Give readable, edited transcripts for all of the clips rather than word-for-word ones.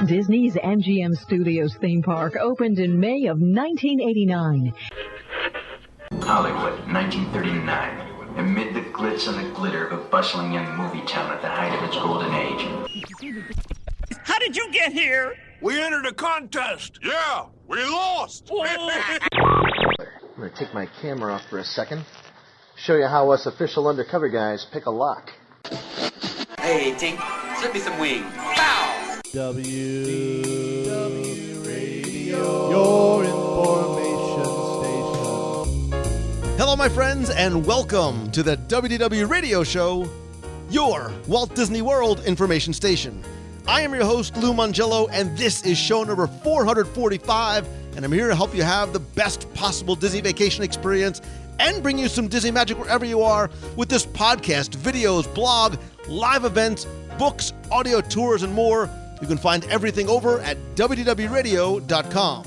Disney's MGM Studios theme park opened in May of 1989. Hollywood, 1939. Amid the glitz and the glitter of a bustling young movie town at the height of its golden age. How did you get here? We entered a contest. Yeah, we lost. I'm going to take my camera off for a second. Show you how us official undercover guys pick a lock. Hey, Tink, slip me some wings. Bow! WDW Radio, your information station. Hello, my friends, and welcome to the WDW Radio Show, your Walt Disney World information station. I am your host, Lou Mongello, and this is show number 445, and I'm here to help you have the best possible Disney vacation experience and bring you some Disney magic wherever you are with this podcast, videos, blog, live events, books, audio tours, and more. You can find everything over at WDWRadio.com.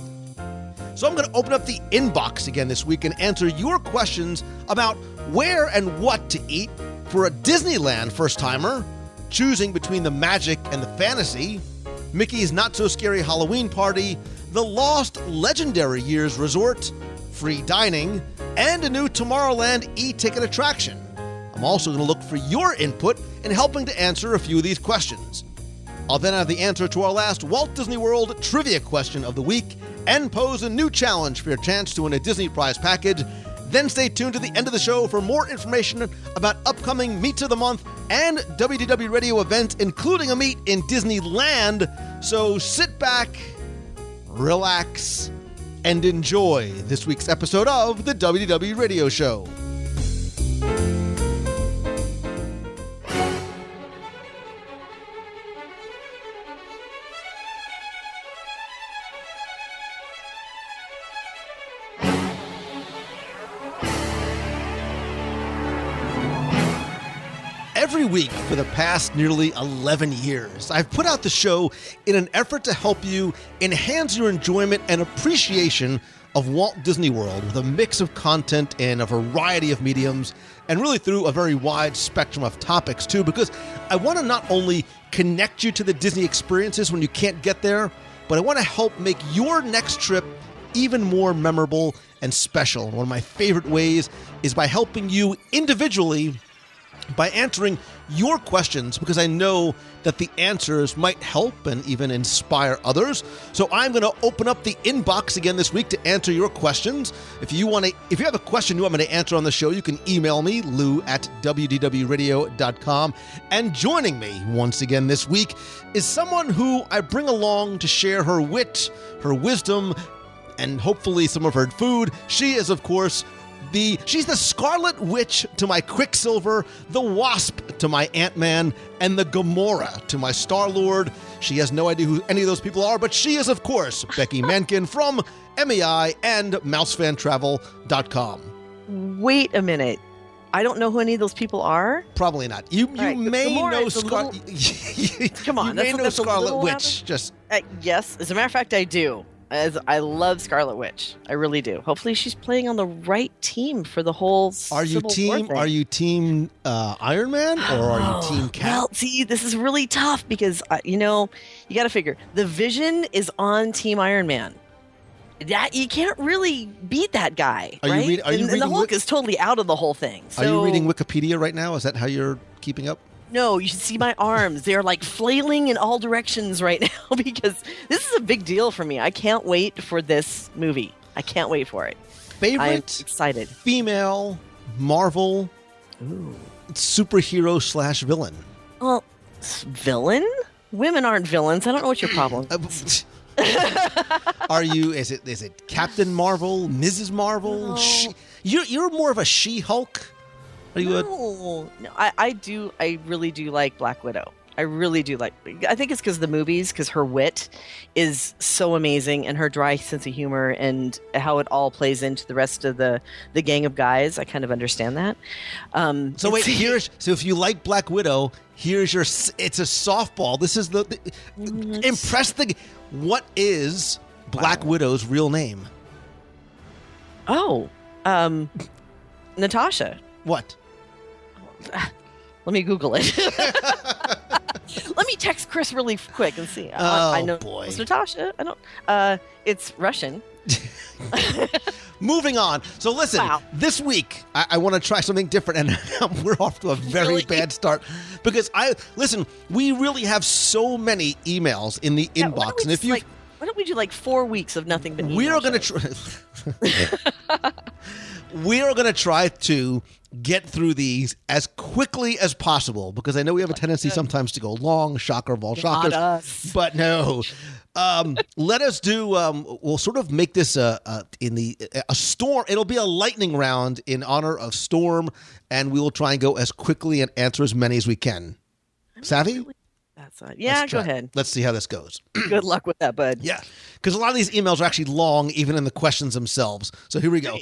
So I'm going to open up the inbox again this week and answer your questions about where and what to eat for a Disneyland first-timer, choosing between the magic and the fantasy, Mickey's Not-So-Scary Halloween Party, the Lost Legendary Years Resort, free dining, and a new Tomorrowland e-ticket attraction. I'm also going to look for your input in helping to answer a few of these questions. I'll then have the answer to our last Walt Disney World trivia question of the week and pose a new challenge for your chance to win a Disney prize package. Then stay tuned to the end of the show for more information about upcoming Meets of the Month and WDW Radio events, including a meet in Disneyland. So sit back, relax, and enjoy this week's episode of the WDW Radio Show. Every week for the past nearly 11 years, I've put out the show in an effort to help you enhance your enjoyment and appreciation of Walt Disney World with a mix of content in a variety of mediums and really through a very wide spectrum of topics too, because I want to not only connect you to the Disney experiences when you can't get there, but I want to help make your next trip even more memorable and special. And one of my favorite ways is by helping you individually by answering your questions, because I know that the answers might help and even inspire others. So I'm going to open up the inbox again this week to answer your questions. If you have a question you want me to answer on the show, you can email me, lou@wdwradio.com. And joining me once again this week is someone who I bring along to share her wit, her wisdom, and hopefully some of her food. She is, of course, she's the Scarlet Witch to my Quicksilver, the Wasp to my Ant-Man, and the Gamora to my Star-Lord. She has no idea who any of those people are, but she is, of course, Becky Mankin from MEI and MouseFanTravel.com. Wait a minute. I don't know who any of those people are? Probably not. You may know Scarlet. Come on, you may know Scarlet Witch. Yes, as a matter of fact, I do. As I love Scarlet Witch, I really do. Hopefully, she's playing on the right team for the whole. Are you team Iron Man or are you team Cap? Well, see, this is really tough because you got to figure the Vision is on Team Iron Man. That you can't really beat that guy, right? And the Hulk is totally out of the whole thing. So, are you reading Wikipedia right now? Is that how you're keeping up? No, you should see my arms. They're like flailing in all directions right now because this is a big deal for me. I can't wait for this movie. I can't wait for it. Favorite I'm excited. Female Marvel superhero/villain? Well, villain? Women aren't villains. I don't know what your problem is. Is it Captain Marvel, Mrs. Marvel? No. You're more of a She-Hulk? No, I really do like Black Widow. I really do like. I think it's because of the movies, because her wit is so amazing, and her dry sense of humor, and how it all plays into the rest of the gang of guys. I kind of understand that. So if you like Black Widow, it's a softball. This is what is Black Widow's real name? Oh, Natasha. What? Let me Google it. Let me text Chris really quick and see. Oh, I know boy. it's Natasha. I don't. It's Russian. Moving on. So listen, this week I want to try something different, and we're off to a very bad start because we really have so many emails in the inbox, and if you. Why don't we do like 4 weeks of nothing but email we are going to try. We are going to try to get through these as quickly as possible because I know we have a tendency sometimes to go long. Shocker of all shockers, but no. Let us do. We'll sort of make this a storm. It'll be a lightning round in honor of Storm, and we will try and go as quickly and answer as many as we can. Savvy? Yeah, go ahead. Let's see how this goes. Good luck with that, bud. Yeah, because a lot of these emails are actually long, even in the questions themselves. So here we go.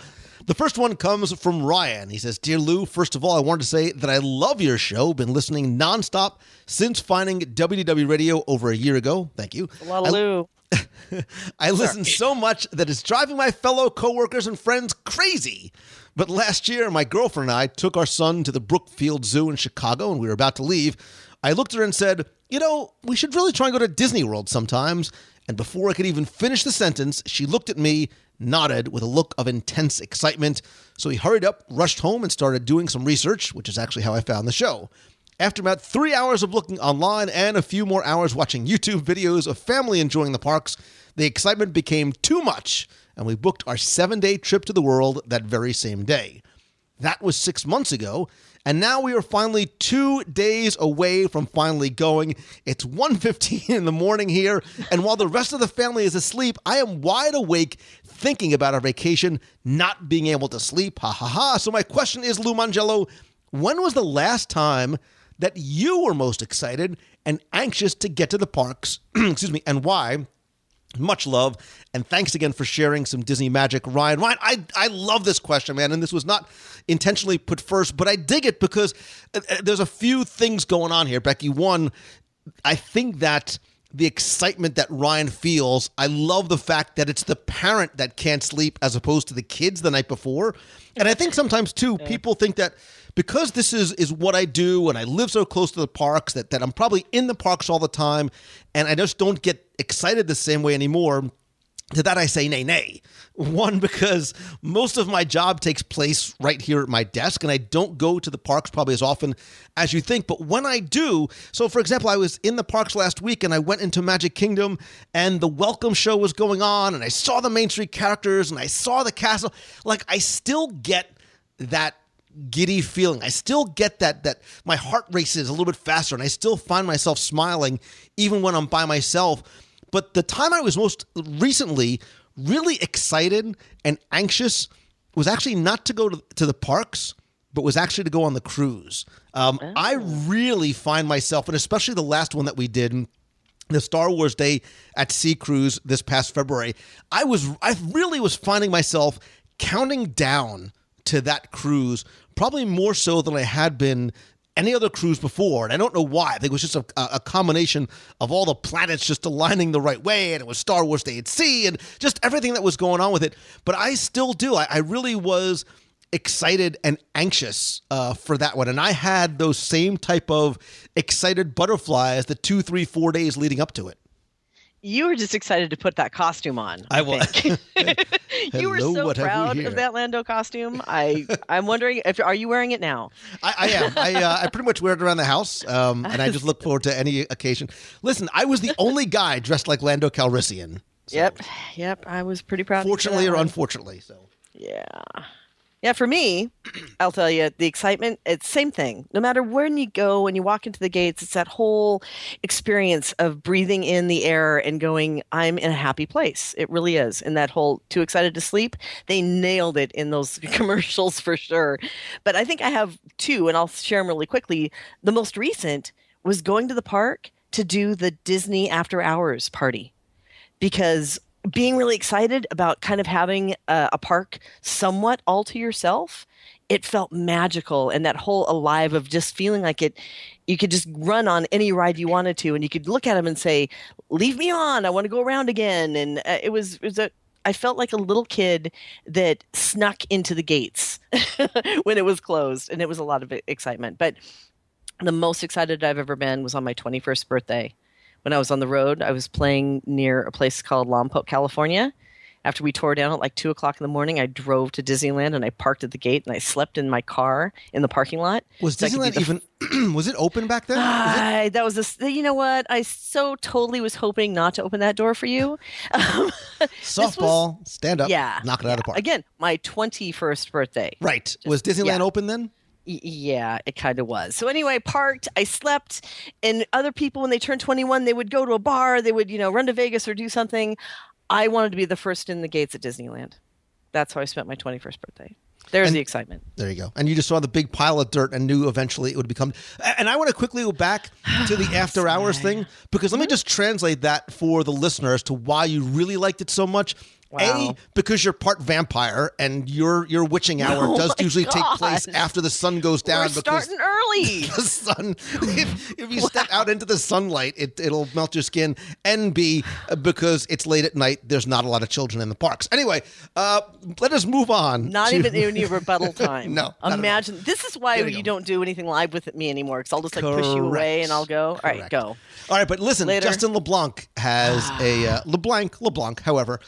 The first one comes from Ryan. He says, Dear Lou, first of all, I wanted to say that I love your show. Been listening nonstop since finding WDW Radio over a year ago. Thank you. A lot of Lou. I listen so much that it's driving my fellow coworkers and friends crazy. But last year, my girlfriend and I took our son to the Brookfield Zoo in Chicago, and we were about to leave. I looked at her and said, we should really try and go to Disney World sometimes. And before I could even finish the sentence, she looked at me, nodded with a look of intense excitement. So we hurried up, rushed home, and started doing some research, which is actually how I found the show. After about 3 hours of looking online and a few more hours watching YouTube videos of family enjoying the parks, the excitement became too much, and we booked our 7-day trip to the world that very same day. That was 6 months ago, and now we are finally 2 days away from finally going. It's 1:15 in the morning here, and while the rest of the family is asleep, I am wide awake thinking about our vacation, not being able to sleep. Ha ha ha. So my question is, Lou Mangello, when was the last time that you were most excited and anxious to get to the parks? Excuse me, and why? Much love, and thanks again for sharing some Disney magic, Ryan. Ryan, I love this question, man, and this was not intentionally put first, but I dig it because there's a few things going on here, Becky. One, I think that the excitement that Ryan feels, I love the fact that it's the parent that can't sleep as opposed to the kids the night before. And I think sometimes, too, people think that because this is what I do and I live so close to the parks that I'm probably in the parks all the time and I just don't get excited the same way anymore. To that I say nay. One, because most of my job takes place right here at my desk and I don't go to the parks probably as often as you think. But when I do, so for example, I was in the parks last week and I went into Magic Kingdom and the welcome show was going on and I saw the Main Street characters and I saw the castle. Like I still get that giddy feeling. I still get that my heart races a little bit faster and I still find myself smiling even when I'm by myself. But the time I was most recently really excited and anxious was actually not to go to the parks, but was actually to go on the cruise. I really find myself, and especially the last one that we did, the Star Wars Day at Sea Cruise this past February, I really was finding myself counting down to that cruise, probably more so than I had been any other cruise before. And I don't know why. I think it was just a combination of all the planets just aligning the right way, and it was Star Wars Day at Sea, and just everything that was going on with it. But I still do. I really was excited and anxious for that one. And I had those same type of excited butterflies the 2, 3, 4 days leading up to it. You were just excited to put that costume on. I was. You were so proud of that Lando costume. I'm wondering, are you wearing it now? I am. I pretty much wear it around the house, and I just look forward to any occasion. Listen, I was the only guy dressed like Lando Calrissian. So. Yep. I was pretty proud. Fortunately or unfortunately, so. Yeah, for me, I'll tell you, the excitement, it's same thing. No matter when you go, when you walk into the gates, it's that whole experience of breathing in the air and going, I'm in a happy place. It really is. And that whole too excited to sleep, they nailed it in those commercials for sure. But I think I have two, and I'll share them really quickly. The most recent was going to the park to do the Disney After Hours party, because being really excited about kind of having a park somewhat all to yourself, it felt magical. And that whole alive of just feeling like you could just run on any ride you wanted to, and you could look at them and say, leave me on, I want to go around again. And I felt like a little kid that snuck into the gates when it was closed, and it was a lot of excitement. But The most excited I've ever been was on my 21st birthday. When I was on the road, I was playing near a place called Lompoc, California. After we tore down at like 2 o'clock in the morning, I drove to Disneyland and I parked at the gate and I slept in my car in the parking lot. Was Disneyland even, was it open back then? That was you know what? I so totally was hoping not to open that door for you. Softball, stand up, yeah, knock it out of the park. Again, my 21st birthday. Right. Was Disneyland open then? Yeah, it kind of was. So anyway, parked, I slept, and other people, when they turned 21, they would go to a bar, they would, run to Vegas or do something. I wanted to be the first in the gates at Disneyland. That's how I spent my 21st birthday. There's the excitement. There you go. And you just saw the big pile of dirt and knew eventually it would become. And I want to quickly go back to the after hours thing, because let me just translate that for the listeners to why you really liked it so much. Wow. A, because you're part vampire and your witching hour does usually take place after the sun goes down. We're starting early. The sun, if you step out into the sunlight, it'll melt your skin. And B, because it's late at night, there's not a lot of children in the parks. Anyway, let us move on. Not even any rebuttal time. No. Imagine. This is why you don't do anything live with me anymore, because I'll just push you away and I'll go. All right, go. All right, but listen, Later. Justin LeBlanc has a LeBlanc, however,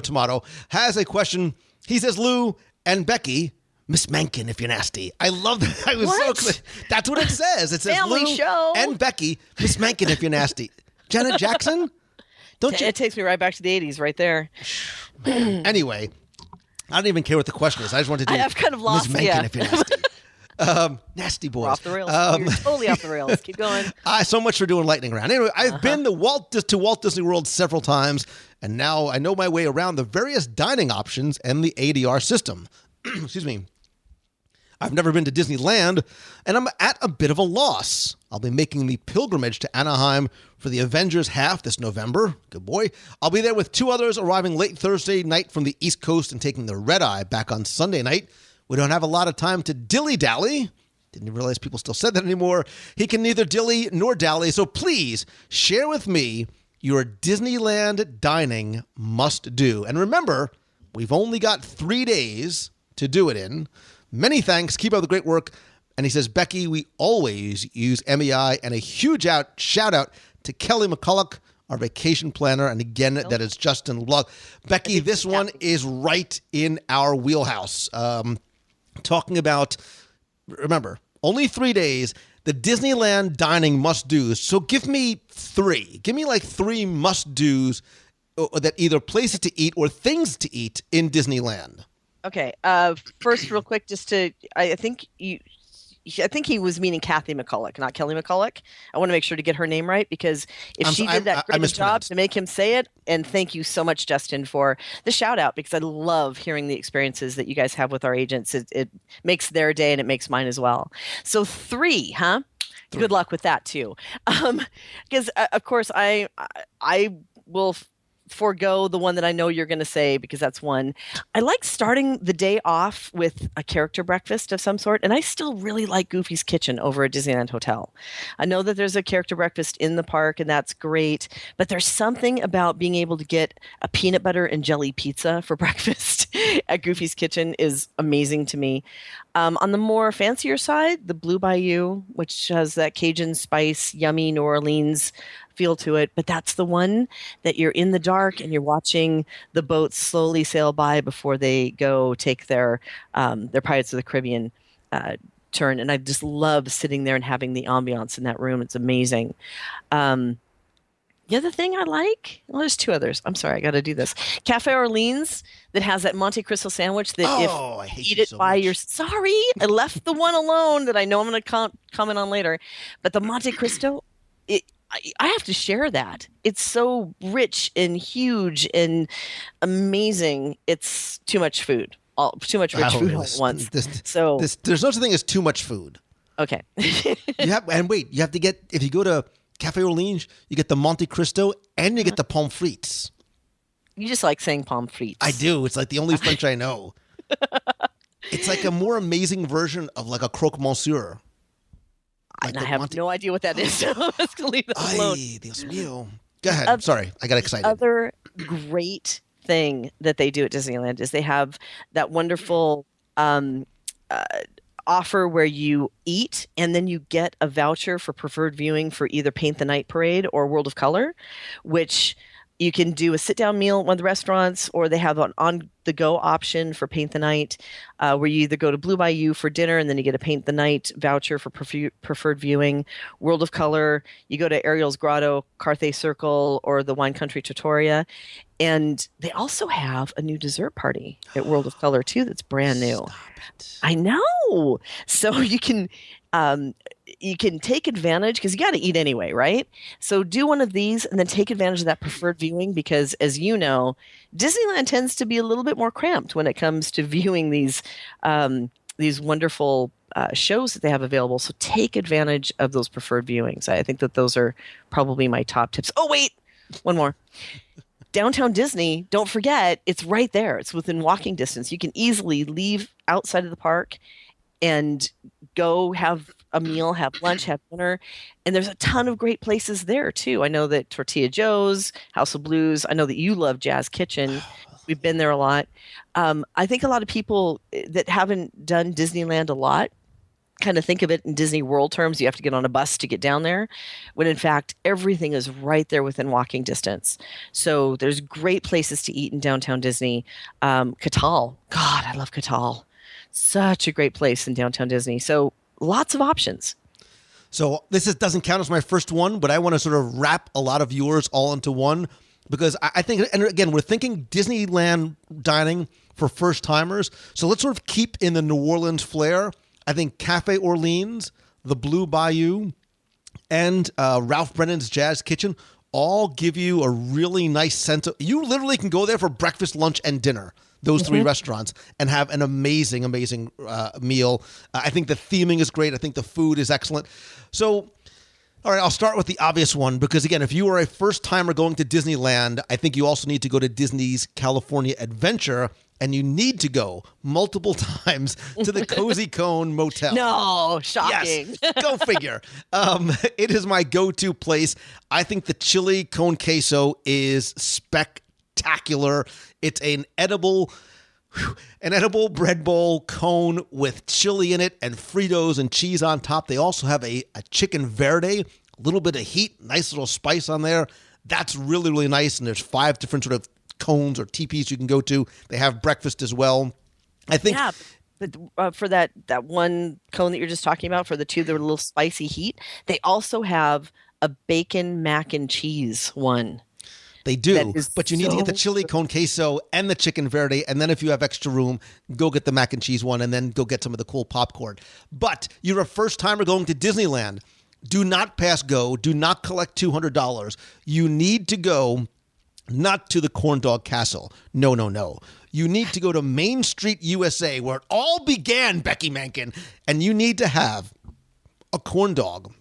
tomato, has a question. He says, Lou and Becky, Miss Mencken, if you're nasty. I love that. I was so clear. That's what it says. It says Family Lou show. and Becky, Miss Mencken, if you're nasty. Janet Jackson? Don't you? It takes me right back to the 80s right there. Anyway, I don't even care what the question is. I just want to do I've kind of lost Miss Mencken, if you're nasty. Nasty boys. We're off the rails. You're totally off the rails. Keep going. So much for doing lightning round. Anyway, I've been to Walt Disney World several times, and now I know my way around the various dining options and the ADR system. Excuse me. I've never been to Disneyland, and I'm at a bit of a loss. I'll be making the pilgrimage to Anaheim for the Avengers half this November. Good boy. I'll be there with two others arriving late Thursday night from the East Coast and taking the red eye back on Sunday night. We don't have a lot of time to dilly-dally. Didn't realize people still said that anymore. He can neither dilly nor dally, so please share with me your Disneyland dining must-do. And remember, we've only got 3 days to do it in. Many thanks. Keep up the great work. And he says, Becky, we always use MEI, and a huge shout-out to Kelly McCulloch, our vacation planner. And again, that is Justin LeBlanc. Becky, this one is right in our wheelhouse. Talking about, remember, only 3 days, the Disneyland dining must-dos. So give me three. Give me like three must-dos that either places to eat or things to eat in Disneyland. Okay. First, real quick, I think he was meaning Kathy McCulloch, not Kelly McCulloch. I want to make sure to get her name right, because if she did that great job to make him say it, and thank you so much, Justin, for the shout out, because I love hearing the experiences that you guys have with our agents. It makes their day and it makes mine as well. So 3, huh? 3. Good luck with that too. Because of course I will forego the one that I know you're going to say, because that's one. I like starting the day off with a character breakfast of some sort, and I still really like Goofy's Kitchen over at Disneyland Hotel. I know that there's a character breakfast in the park, and that's great, but there's something about being able to get a peanut butter and jelly pizza for breakfast at Goofy's Kitchen is amazing to me. On the more fancier side, the Blue Bayou, which has that Cajun spice, yummy New Orleans feel to it, but that's the one that you're in the dark and you're watching the boats slowly sail by before they go take their Pirates of the Caribbean turn. And I just love sitting there and having the ambiance in that room. It's amazing. The other thing I like, well, there's 2 others. I'm sorry, I got to do this. Cafe Orleans that has that Monte Cristo sandwich that I hate you so much. Sorry, I left the one alone that I know I'm going to comment on later. But the Monte Cristo, I have to share that. It's so rich and huge and amazing. It's too much food. Too much rich food all at once. There's no such thing as too much food. Okay. You have to get, if you go to Cafe Orleans, you get the Monte Cristo and you get the pommes frites. You just like saying pommes frites. I do. It's like the only French I know. It's like a more amazing version of like a croque monsieur. Like I have no idea what that is, so I'm just going to leave that alone. Dios mío. Go ahead. Sorry, I got excited. Other great thing that they do at Disneyland is they have that wonderful offer where you eat and then you get a voucher for preferred viewing for either Paint the Night Parade or World of Color, which you can do a sit-down meal at one of the restaurants, or they have an on-the-go option for Paint the Night, where you either go to Blue Bayou for dinner and then you get a Paint the Night voucher for preferred viewing. World of Color, you go to Ariel's Grotto, Carthay Circle, or the Wine Country Trattoria. And they also have a new dessert party at World of Color, too, that's brand new. I know. So you can take advantage, because you got to eat anyway, right? So do one of these and then take advantage of that preferred viewing, because as you know, Disneyland tends to be a little bit more cramped when it comes to viewing these wonderful shows that they have available. So take advantage of those preferred viewings. I think that those are probably my top tips. Oh, wait, one more. Downtown Disney, don't forget, it's right there. It's within walking distance. You can easily leave outside of the park and go have a meal, have lunch, have dinner. And there's a ton of great places there, too. I know that Tortilla Joe's, House of Blues, I know that you love Jazz Kitchen. We've been there a lot. I think a lot of people that haven't done Disneyland a lot kind of think of it in Disney World terms. You have to get on a bus to get down there, when in fact, everything is right there within walking distance. So there's great places to eat in downtown Disney. Catal. God, I love Catal. Such a great place in downtown Disney. So lots of options. So this doesn't count as my first one, but I want to sort of wrap a lot of yours all into one, because I think, and again, we're thinking Disneyland dining for first timers. So let's sort of keep in the New Orleans flair. I think Cafe Orleans, the Blue Bayou, and Ralph Brennan's Jazz Kitchen all give you a really nice sense of, you literally can go there for breakfast, lunch, and dinner, those three restaurants, and have an amazing, amazing meal. I think the theming is great. I think the food is excellent. So, all right, I'll start with the obvious one, because again, if you are a first timer going to Disneyland, I think you also need to go to Disney's California Adventure, and you need to go multiple times to the Cozy Cone Motel. No, shocking. Yes, go figure. It is my go-to place. I think the chili con queso is spectacular. It's an edible bread bowl cone with chili in it and Fritos and cheese on top. They also have a chicken verde, a little bit of heat, nice little spice on there. That's really, really nice. And there's 5 different sort of cones or teepees you can go to. They have breakfast as well. I think. Yeah, but for that one cone that you're just talking about, for the two that are a little spicy heat, they also have a bacon mac and cheese one. They do, but you need to get the chili con queso and the chicken verde, and then if you have extra room, go get the mac and cheese one, and then go get some of the cool popcorn. But you're a first-timer going to Disneyland. Do not pass go. Do not collect $200. You need to go not to the Corn Dog Castle. No, no, no. You need to go to Main Street, USA, where it all began, Becky Mankin, and you need to have a corn dog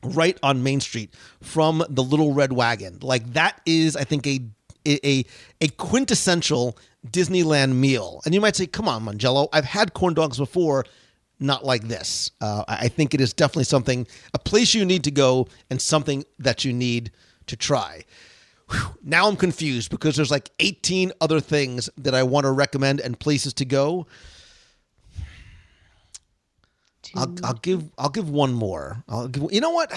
right on Main Street from the Little Red Wagon. Like, that is, I think, a quintessential Disneyland meal. And you might say, come on, Mangello, I've had corn dogs before, not like this. I think it is definitely something, a place you need to go and something that you need to try. Whew. Now I'm confused because there's like 18 other things that I want to recommend and places to go. I'll give one more. You know what?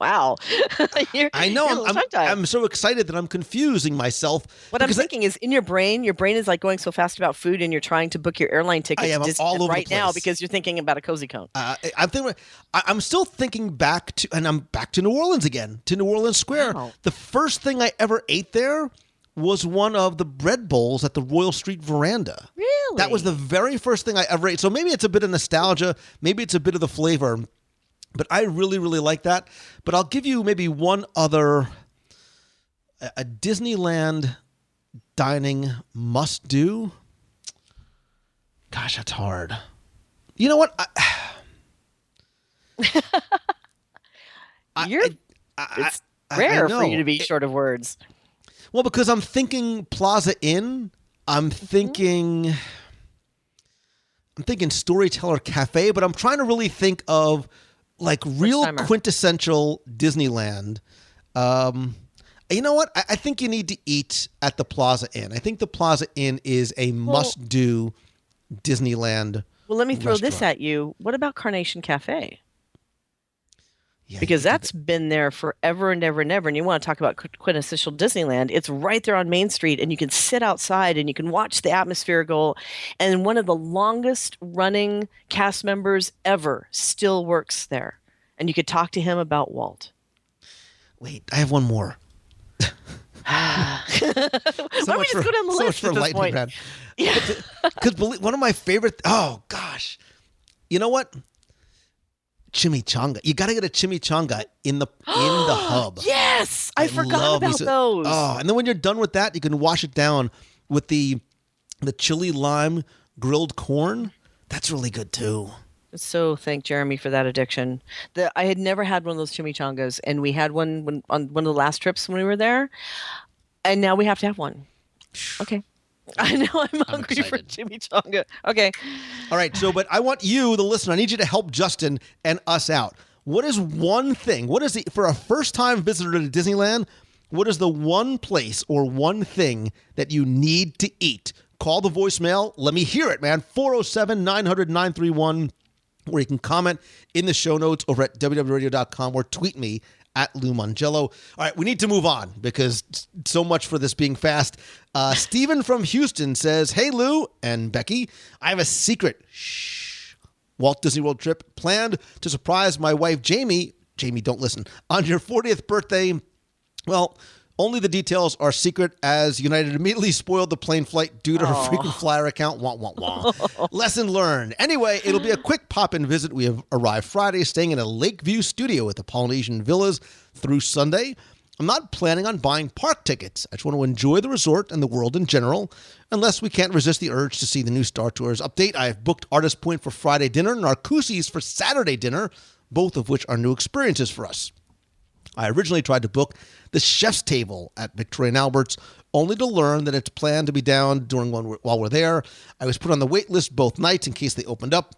Wow. I know. I'm so excited that I'm confusing myself. What I'm thinking is, in your brain is like going so fast about food, and you're trying to book your airline ticket to Disneyland all over right now because you're thinking about a cozy cone. I'm still thinking back to, and I'm back to New Orleans again, to New Orleans Square. Wow. The first thing I ever ate there was one of the bread bowls at the Royal Street Veranda. Really? That was the very first thing I ever ate. So maybe it's a bit of nostalgia. Maybe it's a bit of the flavor. But I really, really like that. But I'll give you maybe one other, a Disneyland dining must-do. Gosh, that's hard. You know what? It's rare for you to be short of words. Well, because I'm thinking Plaza Inn. I'm thinking Storyteller Cafe, but I'm trying to really think of like real quintessential Disneyland. You know what? I think you need to eat at the Plaza Inn. I think the Plaza Inn is a must-do Disneyland. Well, let me throw this restaurant. at you. What about Carnation Cafe? Yeah, Because you did that's been there forever and ever and ever. And you want to talk about quintessential Disneyland. It's right there on Main Street, and you can sit outside and you can watch the atmosphere go. And one of the longest running cast members ever still works there. And you could talk to him about Walt. Wait, I have one more. Why don't we just go down the so list much at for this point? Lightning Yeah. Because one of my favorite. Oh gosh, you know what? Chimichanga. You got to get a chimichanga in the hub. Yes, I forgot love about me those. Oh, and then when you're done with that, you can wash it down with the chili lime grilled corn. That's really good too. So thank Jeremy for that addiction. I had never had one of those chimichangas, and we had one on one of the last trips when we were there, and now we have to have one. Okay. I know I'm hungry for chimichanga. Okay. All right. So, but I want you, the listener, I need you to help Justin and us out. What is one thing? For a first-time visitor to Disneyland, what is the one place or one thing that you need to eat? Call the voicemail. Let me hear it, man. 407-900-931. Or you can comment in the show notes over at WDWRadio.com or tweet me at Lou Mongello. All right, we need to move on because so much for this being fast. Steven from Houston says, "Hey, Lou and Becky, I have a secret Walt Disney World trip planned to surprise my wife, Jamie. Jamie, don't listen. On your 40th birthday, well, only the details are secret as United immediately spoiled the plane flight due to her frequent flyer account. Wah, wah, wah. Lesson learned. Anyway, it'll be a quick pop-in visit. We have arrived Friday, staying in a Lakeview studio at the Polynesian Villas through Sunday. I'm not planning on buying park tickets. I just want to enjoy the resort and the world in general, unless we can't resist the urge to see the new Star Tours update. I have booked Artist Point for Friday dinner and Narcoossee's for Saturday dinner, both of which are new experiences for us. I originally tried to book the chef's table at Victoria and Albert's, only to learn that it's planned to be down while we're there. I was put on the wait list both nights in case they opened up,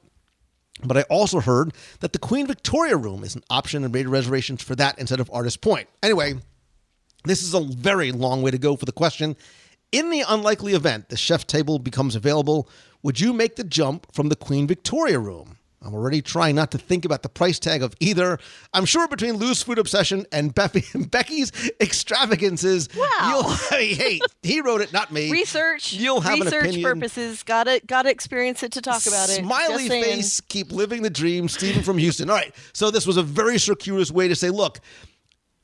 but I also heard that the Queen Victoria room is an option and made reservations for that instead of Artist Point. Anyway, this is a very long way to go for the question. In the unlikely event the chef's table becomes available, would you make the jump from the Queen Victoria room? I'm already trying not to think about the price tag of either. I'm sure between Lou's food obsession and Becky's extravagances, hey, he wrote it, not me. Research. You'll have an opinion. Purposes. Gotta experience it to talk about it. Smiley face, keep living the dream. Stephen from Houston. All right, so this was a very circuitous way to say, look,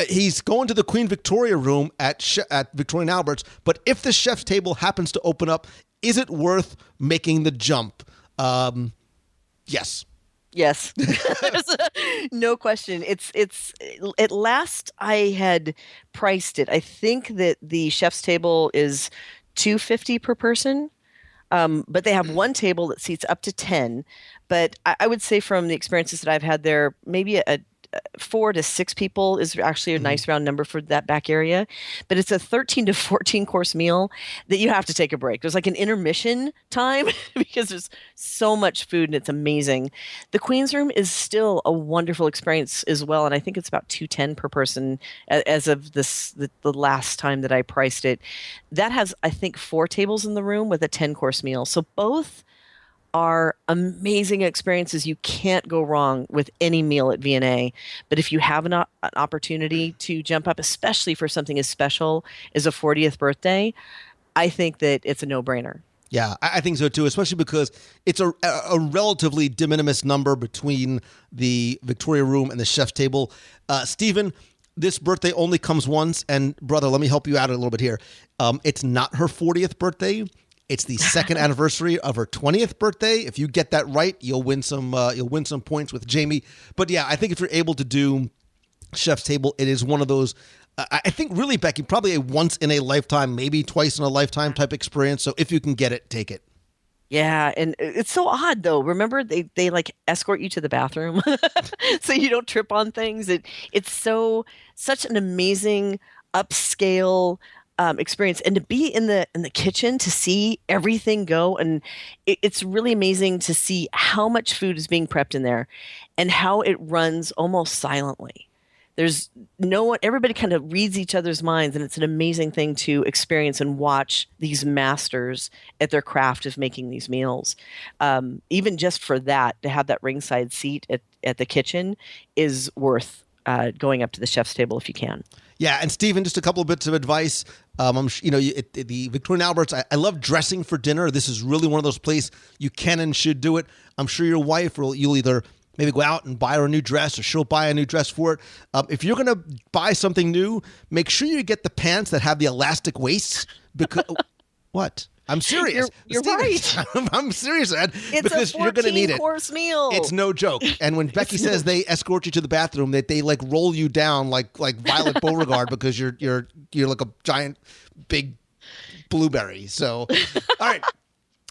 he's going to the Queen Victoria room at Victoria and Albert's, but if the chef's table happens to open up, is it worth making the jump? Yes. Yes. No question. It's at last I had priced it. I think that the chef's table is $250 per person. But they have one table that seats up to 10. But I would say from the experiences that I've had there, maybe a 4 to 6 people is actually a nice round number for that back area. But it's a 13 to 14 course meal that you have to take a break. There's like an intermission time because there's so much food and it's amazing. The Queen's Room is still a wonderful experience as well. And I think it's about $210 per person as of the last time that I priced it. That has, I think, 4 tables in the room with a 10-course meal. So both are amazing experiences. You can't go wrong with any meal at V&A. But if you have an opportunity to jump up, especially for something as special as a 40th birthday, I think that it's a no-brainer. Yeah, I think so too, especially because it's a relatively de minimis number between the Victoria room and the chef's table. Stephen, this birthday only comes once, and brother, let me help you out a little bit here. It's not her 40th birthday. It's the second anniversary of her 20th birthday. If you get that right, you'll win some points with Jamie. But yeah, I think if you're able to do chef's table, it is one of those. I think really, Becky, probably a once in a lifetime, maybe twice in a lifetime type experience. So if you can get it, take it. Yeah, and it's so odd though. Remember, they like escort you to the bathroom so you don't trip on things. It's such an amazing upscale experience, and to be in the kitchen to see everything go, and it's really amazing to see how much food is being prepped in there and how it runs almost silently. there's no one, everybody kind of reads each other's minds, and it's an amazing thing to experience and watch these masters at their craft of making these meals. Even just for that, to have that ringside seat at the kitchen is worth going up to the chef's table if you can. Yeah, and Stephen, just a couple of bits of advice. The Victorian Alberts, I love dressing for dinner. This is really one of those places you can and should do it. I'm sure your wife you'll either maybe go out and buy her a new dress, or she'll buy a new dress for it. If you're going to buy something new, make sure you get the pants that have the elastic waists. Because what? I'm serious. You're Steven, right. I'm serious, Ed. It's because a you're going to need it. 14-course meal. It's no joke. And when Becky says they escort you to the bathroom, that they like roll you down like Violet Beauregard because you're like a giant big blueberry. So, all right.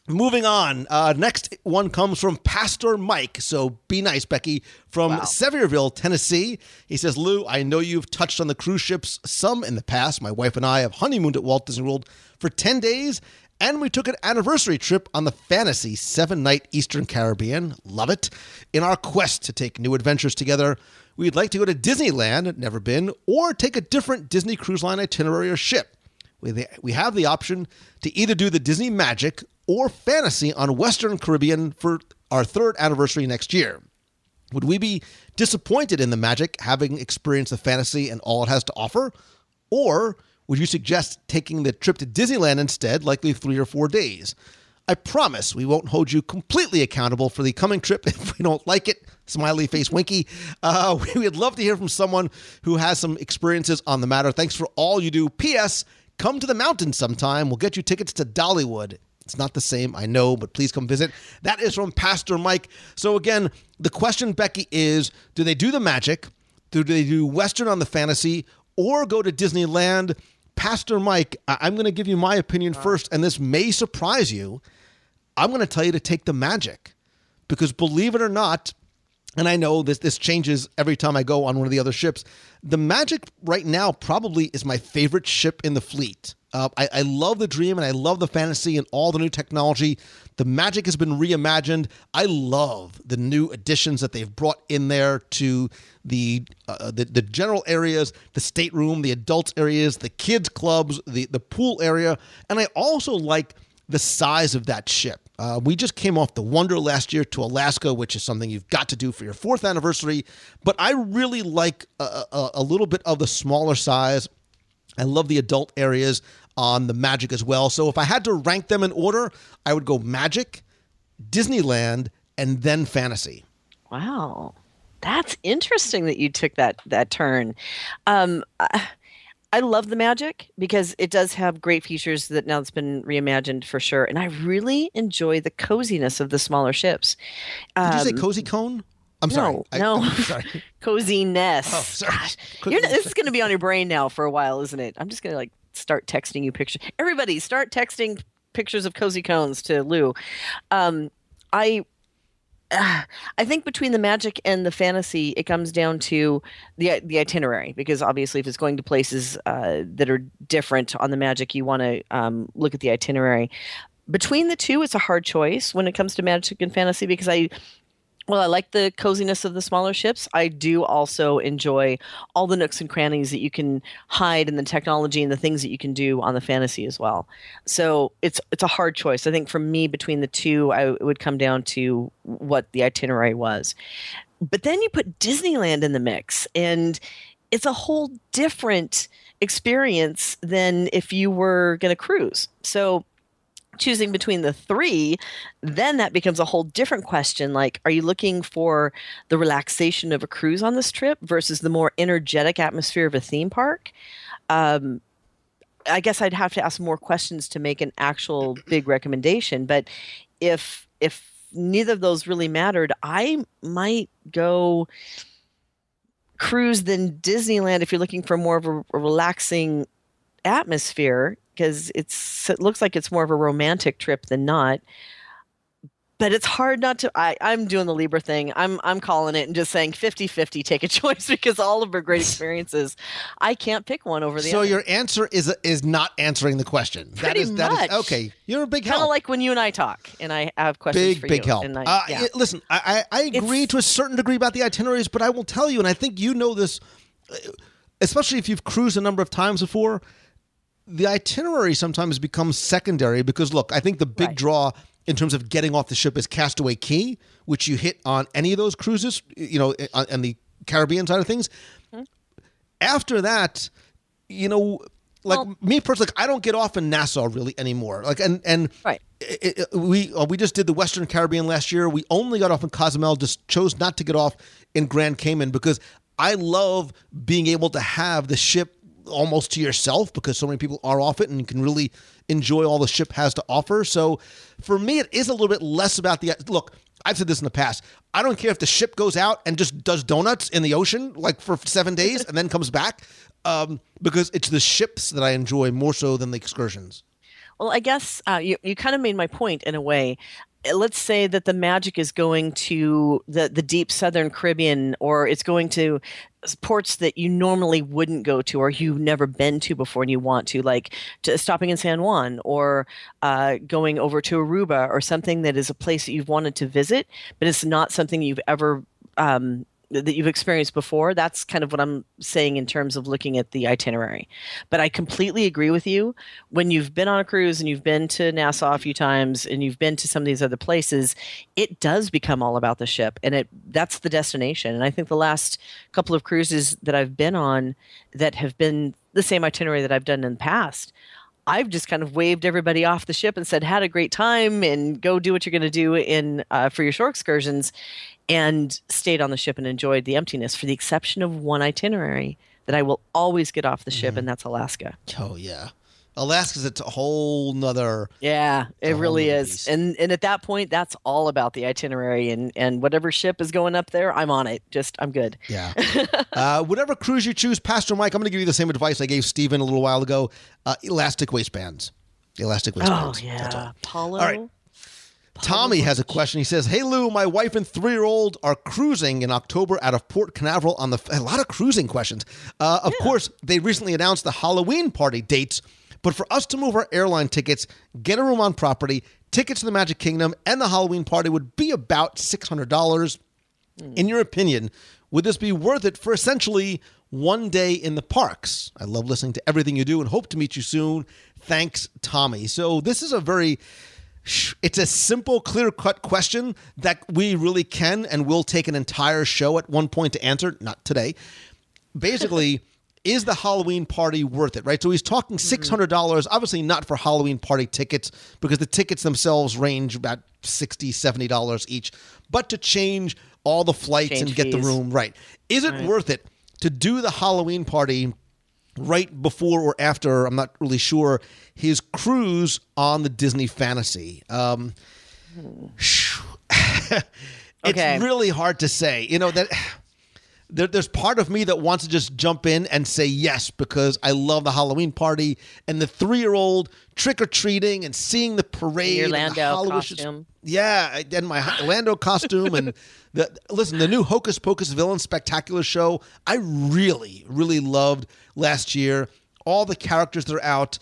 Moving on. Next one comes from Pastor Mike. So be nice, Becky, from Sevierville, Tennessee. He says, Lou, I know you've touched on the cruise ships some in the past. My wife and I have honeymooned at Walt Disney World for 10 days, and we took an anniversary trip on the Fantasy 7-night Eastern Caribbean. Love it. In our quest to take new adventures together, we'd like to go to Disneyland, never been, or take a different Disney Cruise Line itinerary or ship. We have the option to either do the Disney Magic or Fantasy on Western Caribbean for our 3rd anniversary next year. Would we be disappointed in the Magic, having experienced the Fantasy and all it has to offer? Or would you suggest taking the trip to Disneyland instead, likely 3 or 4 days? I promise we won't hold you completely accountable for the coming trip if we don't like it. Smiley face winky. We would love to hear from someone who has some experiences on the matter. Thanks for all you do. P.S. Come to the mountains sometime. We'll get you tickets to Dollywood. It's not the same, I know, but please come visit. That is from Pastor Mike. So again, the question, Becky, is do they do the Magic? Do they do Western on the Fantasy? Or go to Disneyland? Pastor Mike, I'm going to give you my opinion first, and this may surprise you. I'm going to tell you to take the Magic. Because believe it or not, and I know this changes every time I go on one of the other ships, the Magic right now probably is my favorite ship in the fleet. I love the Dream, and I love the Fantasy and all the new technology. The Magic has been reimagined. I love the new additions that they've brought in there to the general areas, the stateroom, the adults areas, the kids clubs, the pool area, and I also like the size of that ship. We just came off the Wonder last year to Alaska, which is something you've got to do for your 4th anniversary. But I really like a little bit of the smaller size. I love the adult areas on the Magic as well. So if I had to rank them in order, I would go Magic, Disneyland, and then Fantasy. Wow. That's interesting that you took that turn. I love the Magic because it does have great features that now it's been reimagined for sure. And I really enjoy the coziness of the smaller ships. Did you say cozy cone? I'm sorry. No. I'm sorry. Coziness. Oh, sorry. Gosh, this is going to be on your brain now for a while, isn't it? I'm just going to start texting you pictures. Everybody start texting pictures of cozy cones to Lou. I think between the Magic and the Fantasy, it comes down to the itinerary, because obviously if it's going to places that are different on the Magic, you want to look at the itinerary. Between the two, it's a hard choice when it comes to Magic and Fantasy, because I like the coziness of the smaller ships. I do also enjoy all the nooks and crannies that you can hide and the technology and the things that you can do on the Fantasy as well. So it's a hard choice. I think for me, between the two, it would come down to what the itinerary was. But then you put Disneyland in the mix, and it's a whole different experience than if you were going to cruise. So choosing between the three, then that becomes a whole different question. Like, are you looking for the relaxation of a cruise on this trip versus the more energetic atmosphere of a theme park? I guess I'd have to ask more questions to make an actual big recommendation. But if neither of those really mattered, I might go cruise than Disneyland if you're looking for more of a relaxing atmosphere, because it looks like it's more of a romantic trip than not. But it's hard not to. I'm doing the Libra thing. I'm calling it and just saying 50-50, take a choice, because all of our great experiences, I can't pick one over the other. So your answer is not answering the question. Pretty much. Okay. You're a big help. Kind of like when you and I talk, and I have questions for you. Big help. And listen, I agree to a certain degree about the itineraries, but I will tell you, and I think you know this especially if you've cruised a number of times before, the itinerary sometimes becomes secondary because, look, I think the big draw in terms of getting off the ship is Castaway Cay, which you hit on any of those cruises, on the Caribbean side of things. Mm-hmm. After that, me personally, I don't get off in Nassau really anymore. We just did the Western Caribbean last year. We only got off in Cozumel, just chose not to get off in Grand Cayman because I love being able to have the ship almost to yourself because so many people are off it and you can really enjoy all the ship has to offer. So for me, it is a little bit less about look, I've said this in the past. I don't care if the ship goes out and just does donuts in the ocean for 7 days and then comes back because it's the ships that I enjoy more so than the excursions. Well, I guess you kind of made my point in a way. Let's say that the magic is going to the deep southern Caribbean, or it's going to ports that you normally wouldn't go to or you've never been to before and you want to, like stopping in San Juan or going over to Aruba or something that is a place that you've wanted to visit, but it's not something you've ever that you've experienced before. That's kind of what I'm saying in terms of looking at the itinerary. But I completely agree with you. When you've been on a cruise and you've been to Nassau a few times and you've been to some of these other places, it does become all about the ship, and that's the destination. And I think the last couple of cruises that I've been on that have been the same itinerary that I've done in the past, I've just kind of waved everybody off the ship and said, had a great time and go do what you're going to do for your shore excursions, and stayed on the ship and enjoyed the emptiness, for the exception of one itinerary that I will always get off the ship, and that's Alaska. Oh, yeah. Alaska's a whole nother... Yeah, it really is. Beast. And at that point, that's all about the itinerary, and whatever ship is going up there, I'm on it. I'm good. Yeah. Whatever cruise you choose, Pastor Mike, I'm going to give you the same advice I gave Stephen a little while ago. Elastic waistbands. Elastic waistbands. Oh, yeah. That's all. Polo. All right. Tommy has a question. He says, "Hey Lou, my wife and 3-year-old are cruising in October out of Port Canaveral on a lot of cruising questions. Of course, they recently announced the Halloween party dates, but for us to move our airline tickets, get a room on property, tickets to the Magic Kingdom, and the Halloween party would be about $600. In your opinion, would this be worth it for essentially one day in the parks? I love listening to everything you do and hope to meet you soon. Thanks, Tommy." So this is it's a simple, clear-cut question that we really can and will take an entire show at one point to answer. Not today. Basically, is the Halloween party worth it, right? So he's talking $600, obviously not for Halloween party tickets because the tickets themselves range about $60, $70 each, but to change all the flights and get the room, right? Is it worth it to do the Halloween party right before or after, I'm not really sure, his cruise on the Disney Fantasy? It's really hard to say. That there's part of me that wants to just jump in and say yes because I love the Halloween party and the 3-year-old trick-or-treating and seeing the parade. Your Lando costume. Yeah, and my Lando costume and the new Hocus Pocus Villain Spectacular show, I really, really loved last year. All the characters that are out.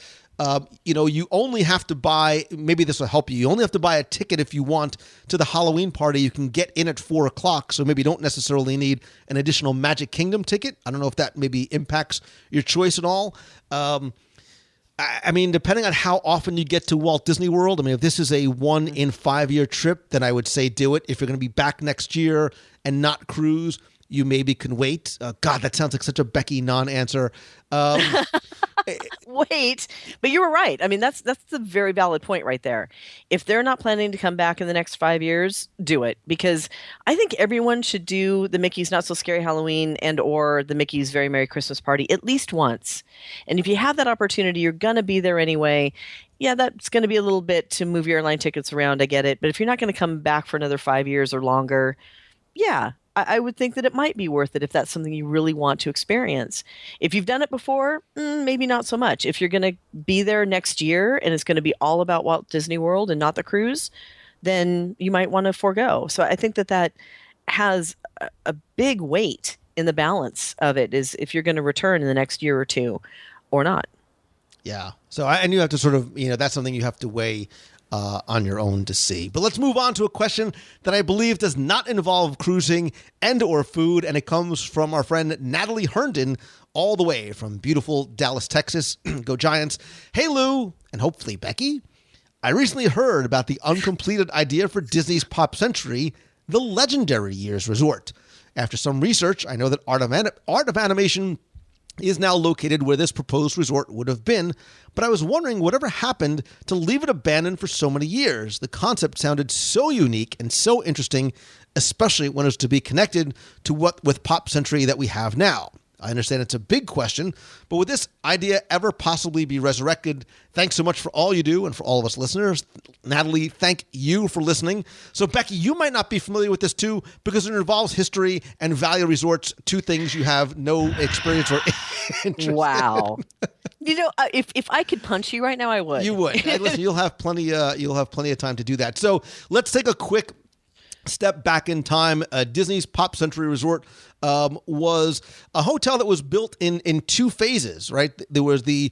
You only have to buy, maybe this will help you. You only have to buy a ticket if you want to the Halloween party. You can get in at 4:00, so maybe you don't necessarily need an additional Magic Kingdom ticket. I don't know if that maybe impacts your choice at all. I mean, depending on how often you get to Walt Disney World, if this is a 1 in 5 year trip, then I would say do it. If you're going to be back next year and not cruise, you maybe can wait. God, that sounds like such a Becky non-answer. Wait, but you were right. That's a very valid point right there. If they're not planning to come back in the next 5 years, do it, because I think everyone should do the Mickey's Not So Scary Halloween and or the Mickey's Very Merry Christmas Party at least once. And if you have that opportunity, you're going to be there anyway. Yeah, that's going to be a little bit to move your airline tickets around. I get it. But if you're not going to come back for another 5 years or longer, yeah, I would think that it might be worth it if that's something you really want to experience. If you've done it before, maybe not so much. If you're going to be there next year and it's going to be all about Walt Disney World and not the cruise, then you might want to forego. So I think that has a big weight in the balance of it, is if you're going to return in the next year or two or not. Yeah. So and you have to sort of, that's something you have to weigh on your own to see. But let's move on to a question that I believe does not involve cruising and or food, and it comes from our friend Natalie Herndon, all the way from beautiful Dallas, Texas. Go Giants. Hey, Lou, and hopefully Becky. I recently heard about the uncompleted idea for Disney's Pop Century, the Legendary Years Resort. After some research, I know that Art of Animation is now located where this proposed resort would have been, but I was wondering whatever happened to leave it abandoned for so many years. The concept sounded so unique and so interesting, especially when it was to be connected to what with Pop Century that we have now. I understand it's a big question, but would this idea ever possibly be resurrected? Thanks so much for all you do and for all of us listeners. Natalie, thank you for listening. So, Becky, you might not be familiar with this too because it involves history and value resorts, two things you have no experience or interest Wow. If I could punch you right now, I would. You would. Hey, listen, you'll have plenty of time to do that. So let's take a quick step back in time. Disney's Pop Century Resort was a hotel that was built in two phases, right? There was the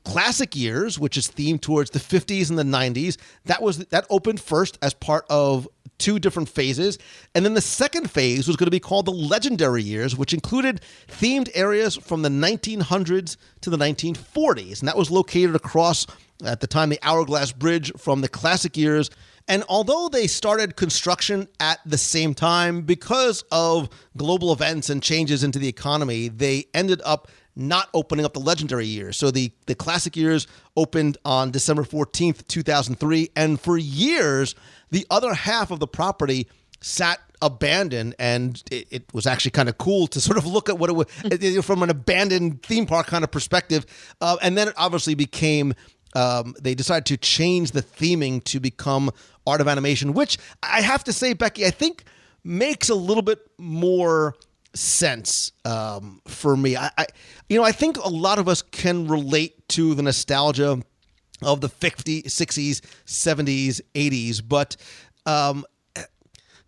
classic years, which is themed towards the 50s and the 90s. That opened first as part of two different phases. And then the second phase was going to be called the Legendary Years, which included themed areas from the 1900s to the 1940s. And that was located across, at the time, the Hourglass Bridge from the classic years. And although they started construction at the same time, because of global events and changes into the economy, they ended up not opening up the Legendary Years. So the classic years opened on December 14th, 2003. And for years, the other half of the property sat abandoned, and it was actually kind of cool to sort of look at what it was from an abandoned theme park kind of perspective. And then it obviously became... they decided to change the theming to become Art of Animation, which I have to say, Becky, I think makes a little bit more sense for me. I think a lot of us can relate to the nostalgia of the 50s, 60s, 70s, 80s, but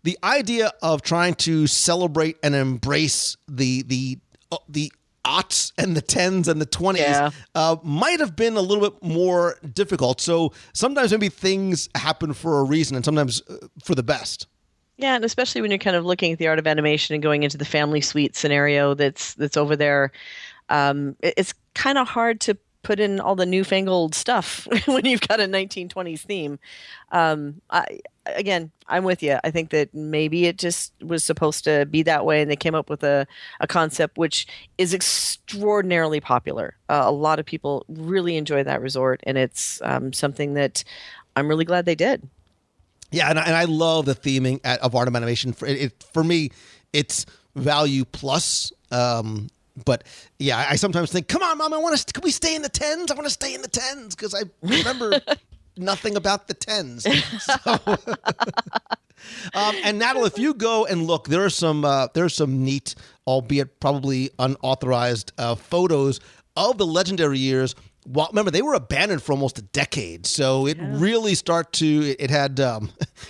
the idea of trying to celebrate and embrace the aughts and the 10s and the 20s might have been a little bit more difficult. So sometimes maybe things happen for a reason and sometimes for the best. Yeah, and especially when you're kind of looking at the Art of Animation and going into the family suite scenario that's over there, it's kind of hard to put in all the newfangled stuff when you've got a 1920s theme. I'm with you. I think that maybe it just was supposed to be that way, and they came up with a concept which is extraordinarily popular. A lot of people really enjoy that resort, and it's something that I'm really glad they did. Yeah, and I love the theming of Art of Animation. For me, it's value plus. But yeah, I sometimes think, come on, Mom, can we stay in the 10s? I want to stay in the 10s because I remember nothing about the 10s. And Natalie, if you go and look, there's some neat, albeit probably unauthorized, photos of the Legendary Years. Well, remember, they were abandoned for almost a decade, so it really it had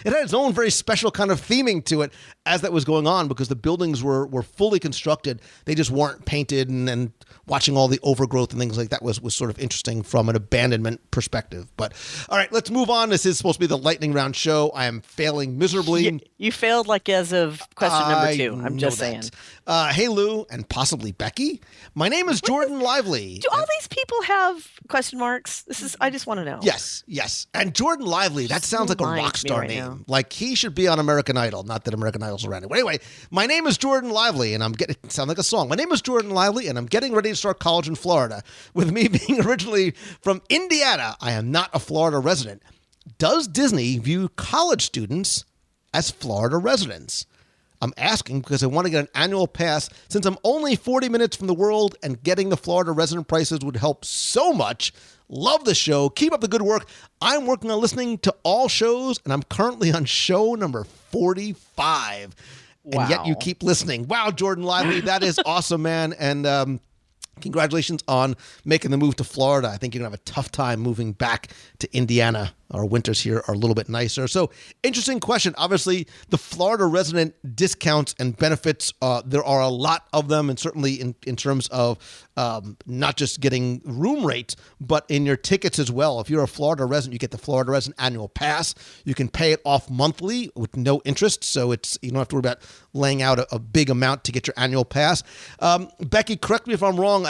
its own very special kind of theming to it as that was going on, because the buildings were fully constructed. They just weren't painted, and watching all the overgrowth and things like that was sort of interesting from an abandonment perspective. But all right, let's move on. This is supposed to be the lightning round show. I am failing miserably. You failed like as of question number 2. I'm just saying. Hey, Lou, and possibly Becky. My name is Jordan Lively. Do all these people have question marks? I just want to know. Yes. And Jordan Lively, that sounds like a rock star name. Now. Like he should be on American Idol. Not that American Idol's around it. Anyway, my name is Jordan Lively, and it sounds like a song. My name is Jordan Lively, and I'm getting ready to start college in Florida. With me being originally from Indiana, I am not a Florida resident. Does Disney view college students as Florida residents? I'm asking because I want to get an annual pass since I'm only 40 minutes from the world, and getting the Florida resident prices would help so much. Love the show. Keep up the good work. I'm working on listening to all shows, and I'm currently on show number 45. Wow. And yet you keep listening. Wow, Jordan Lively, that is awesome, man. And congratulations on making the move to Florida. I think you're going to have a tough time moving back to Indiana Our winters here are a little bit nicer. So, interesting question. Obviously, the Florida resident discounts and benefits, there are a lot of them, and certainly in terms of not just getting room rates, but in your tickets as well. If you're a Florida resident, you get the Florida resident annual pass. You can pay it off monthly with no interest, so you don't have to worry about laying out a big amount to get your annual pass. Becky, correct me if I'm wrong.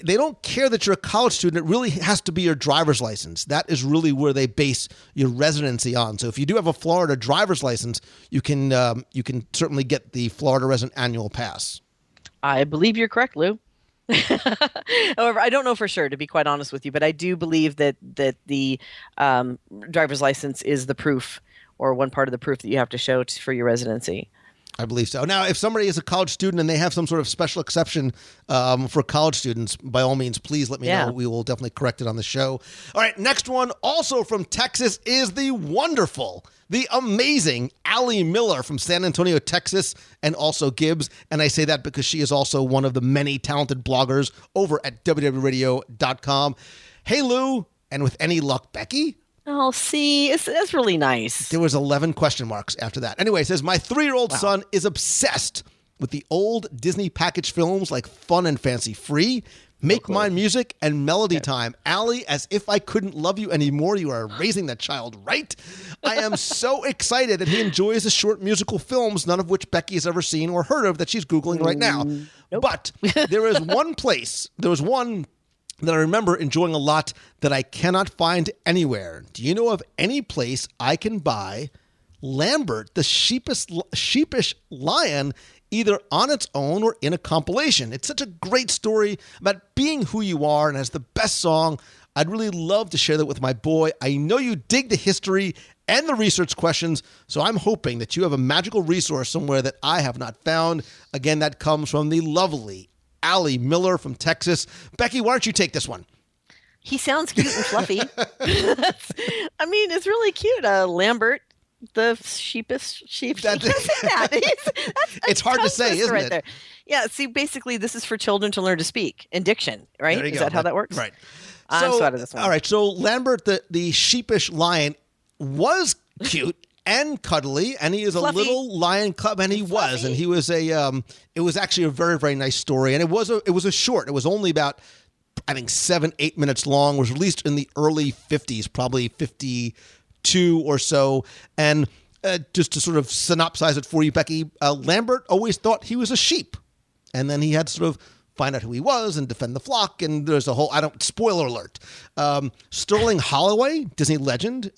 They don't care that you're a college student. It really has to be your driver's license. That is really where they base your residency on. So if you do have a Florida driver's license, you can certainly get the Florida resident annual pass. I believe you're correct, Lou. However, I don't know for sure, to be quite honest with you, but I do believe that the driver's license is the proof, or one part of the proof that you have to show for your residency. I believe so. Now, if somebody is a college student and they have some sort of special exception for college students, by all means, please let me know. We will definitely correct it on the show. All right, next one, also from Texas, is the wonderful, the amazing Allie Miller from San Antonio, Texas, and also Gibbs. And I say that because she is also one of the many talented bloggers over at WDWRadio.com. Hey, Lou, and with any luck, Becky? Oh, see, that's really nice. There was 11 question marks after that. Anyway, it says, my 3-year-old son is obsessed with the old Disney package films like Fun and Fancy Free, Make Mine Music, and Melody Time. Allie, as if I couldn't love you anymore, you are raising that child right. I am so excited that he enjoys the short musical films, none of which Becky has ever seen or heard of, that she's Googling right now. Nope. But there was one that I remember enjoying a lot that I cannot find anywhere. Do you know of any place I can buy Lambert, the sheepish lion, either on its own or in a compilation? It's such a great story about being who you are and has the best song. I'd really love to share that with my boy. I know you dig the history and the research questions, so I'm hoping that you have a magical resource somewhere that I have not found. Again, that comes from the lovely Allie Miller from Texas. Becky, why don't you take this one? He sounds cute and fluffy. I mean, it's really cute. Lambert, the sheepish sheep. You can't say that. It's hard to say, isn't it? There. Yeah, see, basically, this is for children to learn to speak in diction, right? Is that how that works? Right. I'm so out of this one. All right, so Lambert, the sheepish lion, was cute and cuddly, and he is fluffy. A little lion cub, and he was, and he was it was actually a very, very nice story, and it was a short. It was only about, I think, 7-8 minutes long. It was released in the early 50s, probably 52 or so, and just to sort of synopsize it for you, Becky, Lambert always thought he was a sheep, and then he had to sort of find out who he was and defend the flock, and there's a whole, spoiler alert. Sterling Holloway, Disney legend,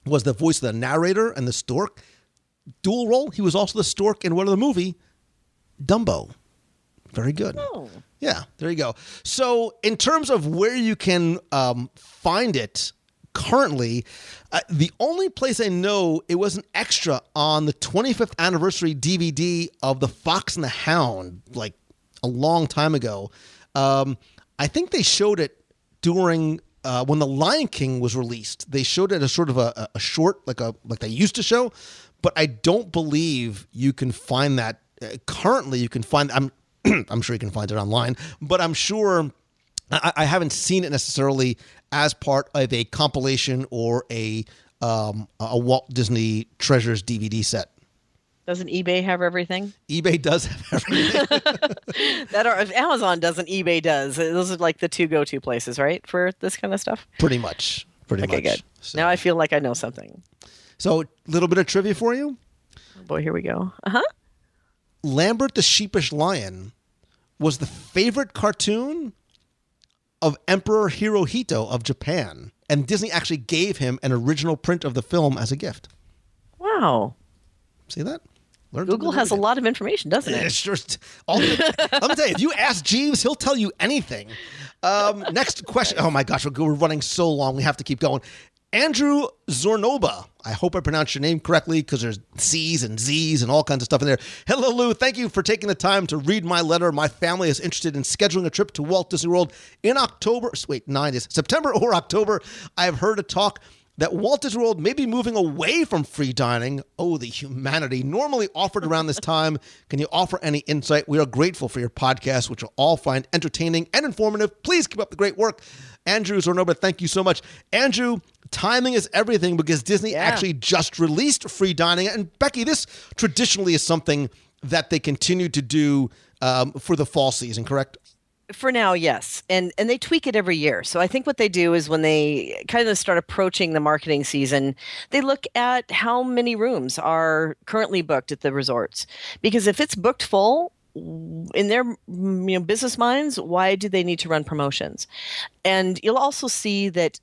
was the voice of the narrator and the stork. Dual role. He was also the stork in one of the movie, Dumbo. Very good. Oh. Yeah, there you go. So in terms of where you can find it currently, the only place I know, it was an extra on the 25th anniversary DVD of The Fox and the Hound, like a long time ago. I think they showed it during when The Lion King was released. They showed it as sort of a short, like they used to show, but I don't believe you can find that currently. You can find, I'm sure you can find it online, but I'm sure I haven't seen it necessarily as part of a compilation or a Walt Disney Treasures DVD set. Doesn't eBay have everything? eBay does have everything. If Amazon doesn't, eBay does. Those are like the two go-to places, right, for this kind of stuff? Pretty much. Okay, good. So, now I feel like I know something. So, a little bit of trivia for you. Oh boy, here we go. Lambert the Sheepish Lion was the favorite cartoon of Emperor Hirohito of Japan, and Disney actually gave him an original print of the film as a gift. Wow. See that? Google has a lot of information, doesn't it? It's just let me tell you, if you ask Jeeves, he'll tell you anything. Next question. Oh my gosh, we're running so long. We have to keep going. Andrew Zornoba. I hope I pronounced your name correctly because there's C's and Z's and all kinds of stuff in there. Hello, Lou. Thank you for taking the time to read my letter. My family is interested in scheduling a trip to Walt Disney World in October. Wait, 9 is September or October. I have heard a talk that Walt Disney World may be moving away from free dining. Oh, the humanity normally offered around this time. Can you offer any insight? We are grateful for your podcast, which you'll all find entertaining and informative. Please keep up the great work. Andrew Zornoba, thank you so much. Andrew, timing is everything because Disney actually just released free dining. And Becky, this traditionally is something that they continue to do for the fall season, correct? For now, yes. And they tweak it every year. So I think what they do is when they kind of start approaching the marketing season, they look at how many rooms are currently booked at the resorts. Because if it's booked full, in their business minds, why do they need to run promotions? And you'll also see that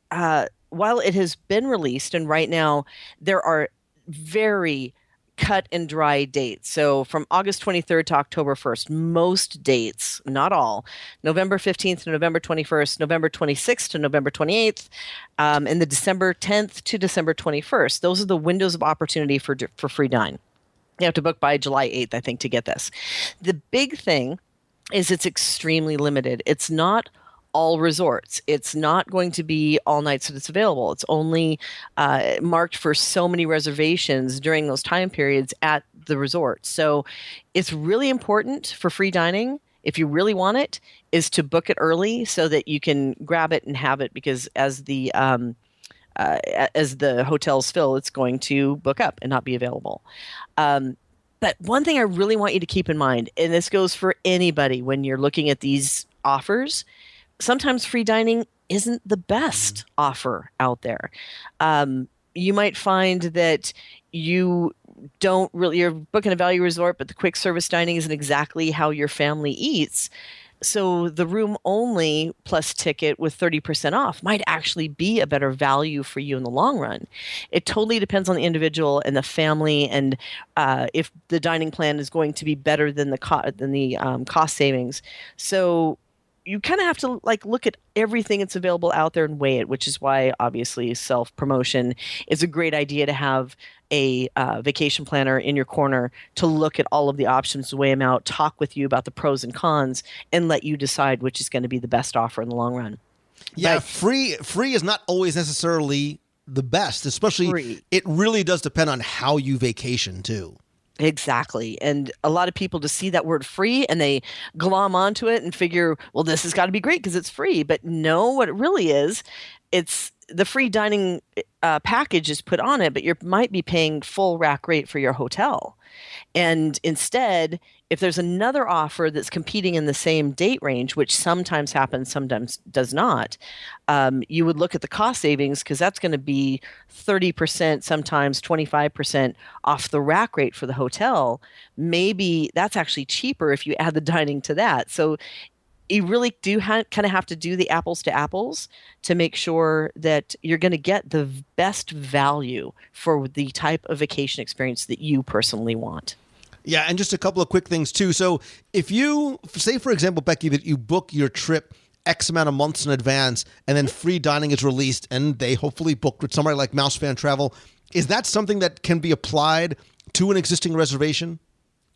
while it has been released, and right now there are very cut and dry dates. So from August 23rd to October 1st, most dates, not all, November 15th to November 21st, November 26th to November 28th, and the December 10th to December 21st. Those are the windows of opportunity for free dine. You have to book by July 8th, I think, to get this. The big thing is it's extremely limited. It's not all resorts. It's not going to be all nights that it's available. It's only marked for so many reservations during those time periods at the resort. So it's really important for free dining, if you really want it, is to book it early so that you can grab it and have it, because as the hotels fill, it's going to book up and not be available. But one thing I really want you to keep in mind, and this goes for anybody when you're looking at these offers, sometimes free dining isn't the best offer out there. You might find that you're booking a value resort, but the quick service dining isn't exactly how your family eats. So the room only plus ticket with 30% off might actually be a better value for you in the long run. It totally depends on the individual and the family, and if the dining plan is going to be better than the cost savings. So you kind of have to look at everything that's available out there and weigh it, which is why obviously self-promotion is a great idea, to have a vacation planner in your corner to look at all of the options, weigh them out, talk with you about the pros and cons, and let you decide which is going to be the best offer in the long run. Yeah, but free is not always necessarily the best, especially free. It really does depend on how you vacation too. Exactly. And a lot of people just see that word free and they glom onto it and figure, well, this has got to be great because it's free. But no, what it really is, it's the free dining package is put on it, but you might be paying full rack rate for your hotel. And instead, if there's another offer that's competing in the same date range, which sometimes happens, sometimes does not, you would look at the cost savings, because that's going to be 30%, sometimes 25% off the rack rate for the hotel. Maybe that's actually cheaper if you add the dining to that. So you really do kind of have to do the apples to apples to make sure that you're going to get the best value for the type of vacation experience that you personally want. Yeah, and just a couple of quick things too. So if you say, for example, Becky, that you book your trip X amount of months in advance and then free dining is released and they hopefully booked with somebody like Mouse Fan Travel, is that something that can be applied to an existing reservation?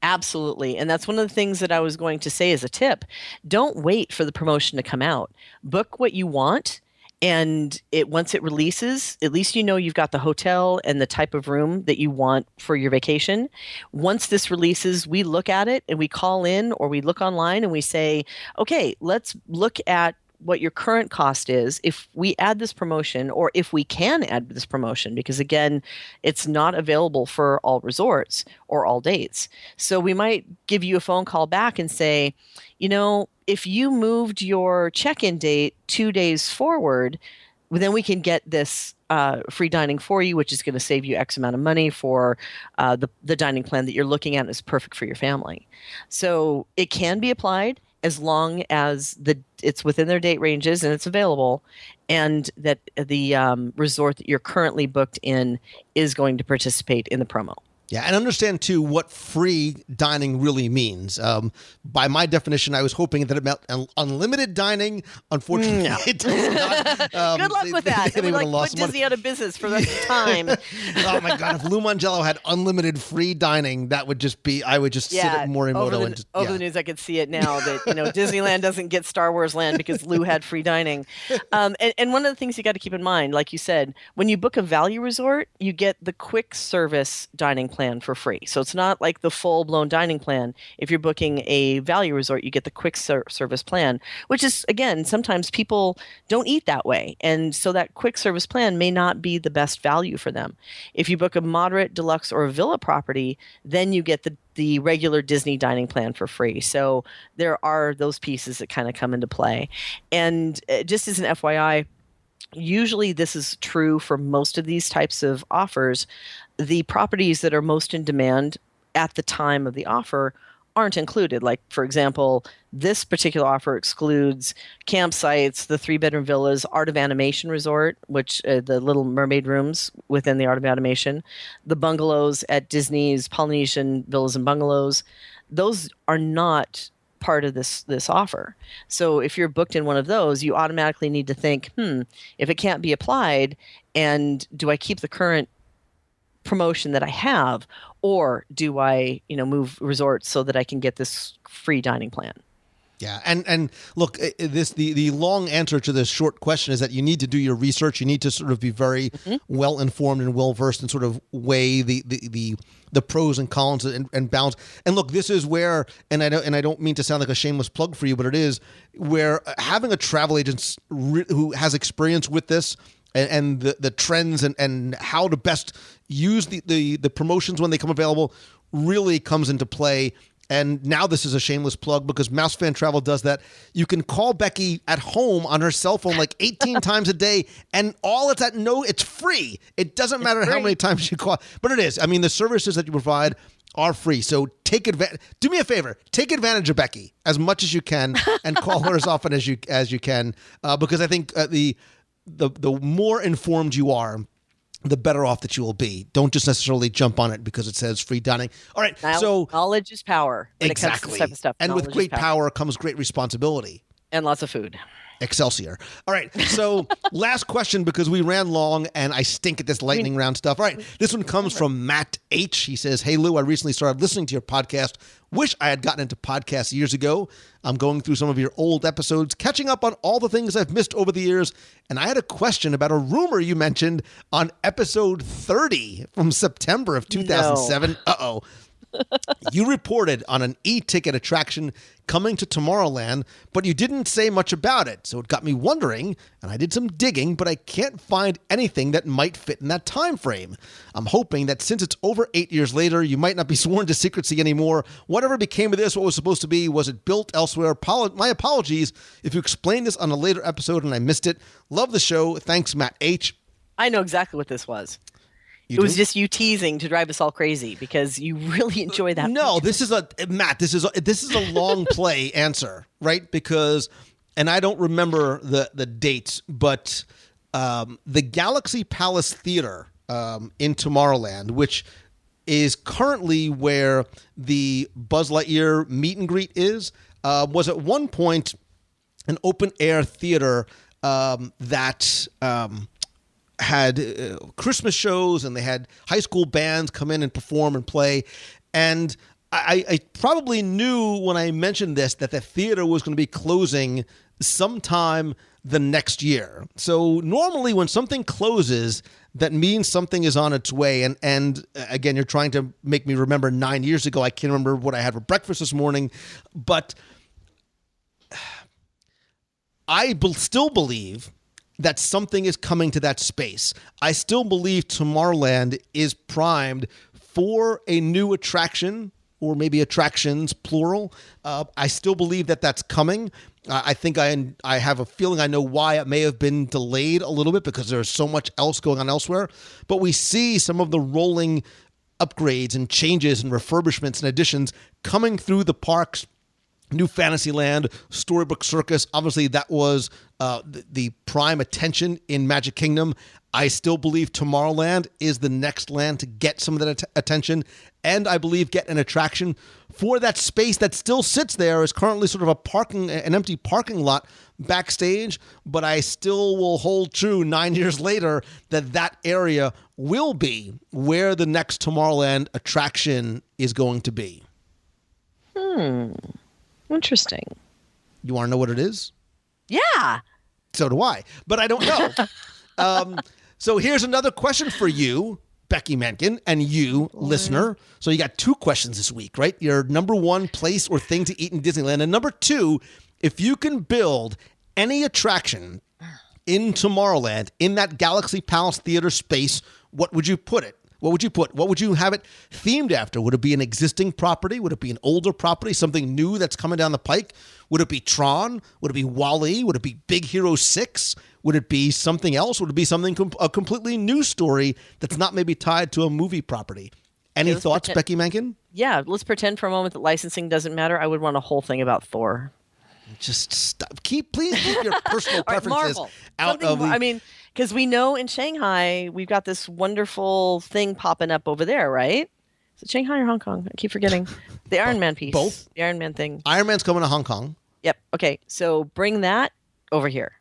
Absolutely. And that's one of the things that I was going to say as a tip. Don't wait for the promotion to come out. Book what you want. And once it releases, at least you know you've got the hotel and the type of room that you want for your vacation. Once this releases, we look at it and we call in, or we look online and we say, okay, let's look at what your current cost is if we add this promotion, or if we can add this promotion, because again, it's not available for all resorts or all dates. So we might give you a phone call back and say, if you moved your check-in date 2 days forward, then we can get this free dining for you, which is going to save you X amount of money for the dining plan that you're looking at, and is perfect for your family. So it can be applied as long as it's within their date ranges and it's available, and that the resort that you're currently booked in is going to participate in the promo. Yeah, and understand, too, what free dining really means. By my definition, I was hoping that it meant unlimited dining. Unfortunately, it does not. Good luck with that. They would put Disney out of business for the rest of the time. Oh, my God. If Lou Mangello had unlimited free dining, that would just be, I would just sit at Morimoto. Over the news, I could see it now that, Disneyland doesn't get Star Wars Land because Lou had free dining. And one of the things you got to keep in mind, like you said, when you book a value resort, you get the quick service dining plan for free. So it's not like the full-blown dining plan. If you're booking a value resort, you get the quick service plan, which is, again, sometimes people don't eat that way. And so that quick service plan may not be the best value for them. If you book a moderate, deluxe, or a villa property, then you get the regular Disney dining plan for free. So there are those pieces that kind of come into play. And just as an FYI, usually this is true for most of these types of offers. The properties that are most in demand at the time of the offer aren't included. Like, for example, this particular offer excludes campsites, the 3-bedroom villas, Art of Animation Resort, which the Little Mermaid rooms within the Art of Animation, the bungalows at Disney's Polynesian Villas and Bungalows. Those are not part of this offer. So if you're booked in one of those, you automatically need to think, if it can't be applied, and do I keep the current promotion that I have, or do I, move resorts so that I can get this free dining plan? Yeah, and look, the long answer to this short question is that you need to do your research. You need to sort of be very well informed and well versed and sort of weigh the pros and cons and balance. And look, this is where, and I don't mean to sound like a shameless plug for you, but it is where having a travel agent who has experience with this and the trends and how to best use the promotions when they come available really comes into play. And now this is a shameless plug because Mouse Fan Travel does that. You can call Becky at home on her cell phone like 18 times a day, and it's free. It doesn't matter how many times you call, but it is. I mean, the services that you provide are free. So take advantage. Do me a favor. Take advantage of Becky as much as you can and call her as often as you can, because I think the more informed you are, the better off that you will be. Don't just necessarily jump on it because it says free dining. All right, so knowledge is power when exactly. it comes to this type of stuff. And knowledge with great power comes great responsibility. And lots of food. Excelsior. All right, so last question because we ran long and I stink at this lightning round stuff. All right, this one comes from Matt H. He says, "Hey Lou, I recently started listening to your podcast. Wish I had gotten into podcasts years ago. I'm going through some of your old episodes, catching up on all the things I've missed over the years. And I had a question about a rumor you mentioned on episode 30 from September of 2007. No. Uh-oh. You reported on an e-ticket attraction coming to Tomorrowland, but you didn't say much about it. So it got me wondering, and I did some digging, but I can't find anything that might fit in that time frame. I'm hoping that since it's over 8 years later, you might not be sworn to secrecy anymore. Whatever became of this, what was supposed to be, was it built elsewhere? My apologies if you explained this on a later episode and I missed it. Love the show. Thanks, Matt H. I know exactly what this was. It was just you teasing to drive us all crazy because you really enjoy that. No, this is a long play answer, right? Because, and I don't remember the dates, but the Galaxy Palace Theater in Tomorrowland, which is currently where the Buzz Lightyear meet and greet is, was at one point an open air theater that had Christmas shows, and they had high school bands come in and perform and play. And I probably knew when I mentioned this that the theater was going to be closing sometime the next year. So normally when something closes, that means something is on its way. And again, you're trying to make me remember 9 years ago. I can't remember what I had for breakfast this morning, but I still believe that something is coming to that space. I still believe Tomorrowland is primed for a new attraction, or maybe attractions, plural. I still believe that that's coming. I think I have a feeling I know why it may have been delayed a little bit because there's so much else going on elsewhere. But we see some of the rolling upgrades and changes and refurbishments and additions coming through the parks New Fantasyland, Storybook Circus. Obviously, that was the prime attention in Magic Kingdom. I still believe Tomorrowland is the next land to get some of that attention, and I believe get an attraction for that space that still sits there as currently sort of an empty parking lot backstage, but I still will hold true 9 years later that area will be where the next Tomorrowland attraction is going to be. Interesting. You want to know what it is? Yeah. So do I, but I don't know. So here's another question for you, Becky Menken, and you, listener. So you got 2 questions this week, right? Your number 1 place or thing to eat in Disneyland. And number 2, if you can build any attraction in Tomorrowland, in that Galaxy Palace Theater space, what would you put it? What would you put? What would you have it themed after? Would it be an existing property? Would it be an older property? Something new that's coming down the pike? Would it be Tron? Would it be WALL-E? Would it be Big Hero 6? Would it be something else? Would it be something a completely new story that's not maybe tied to a movie property? Any thoughts, Becky Menken? Yeah, let's pretend for a moment that licensing doesn't matter. I would want a whole thing about Thor. Just stop. Please keep your personal preferences out of I mean, because we know in Shanghai, we've got this wonderful thing popping up over there, right? Is it Shanghai or Hong Kong? I keep forgetting. The Iron Man piece. Both? The Iron Man thing. Iron Man's coming to Hong Kong. Yep. Okay, so bring that over here.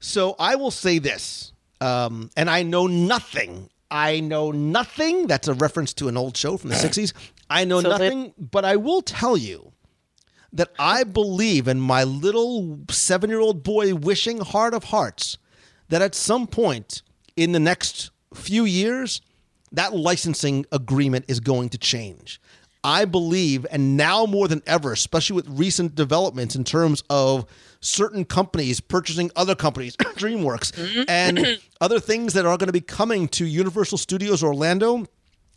So I will say this, and I know nothing. That's a reference to an old show from the 60s. I know nothing, but I will tell you that I believe in my little 7-year-old boy wishing heart of hearts that at some point in the next few years, that licensing agreement is going to change. I believe, and now more than ever, especially with recent developments in terms of certain companies purchasing other companies, DreamWorks, and other things that are going to be coming to Universal Studios Orlando,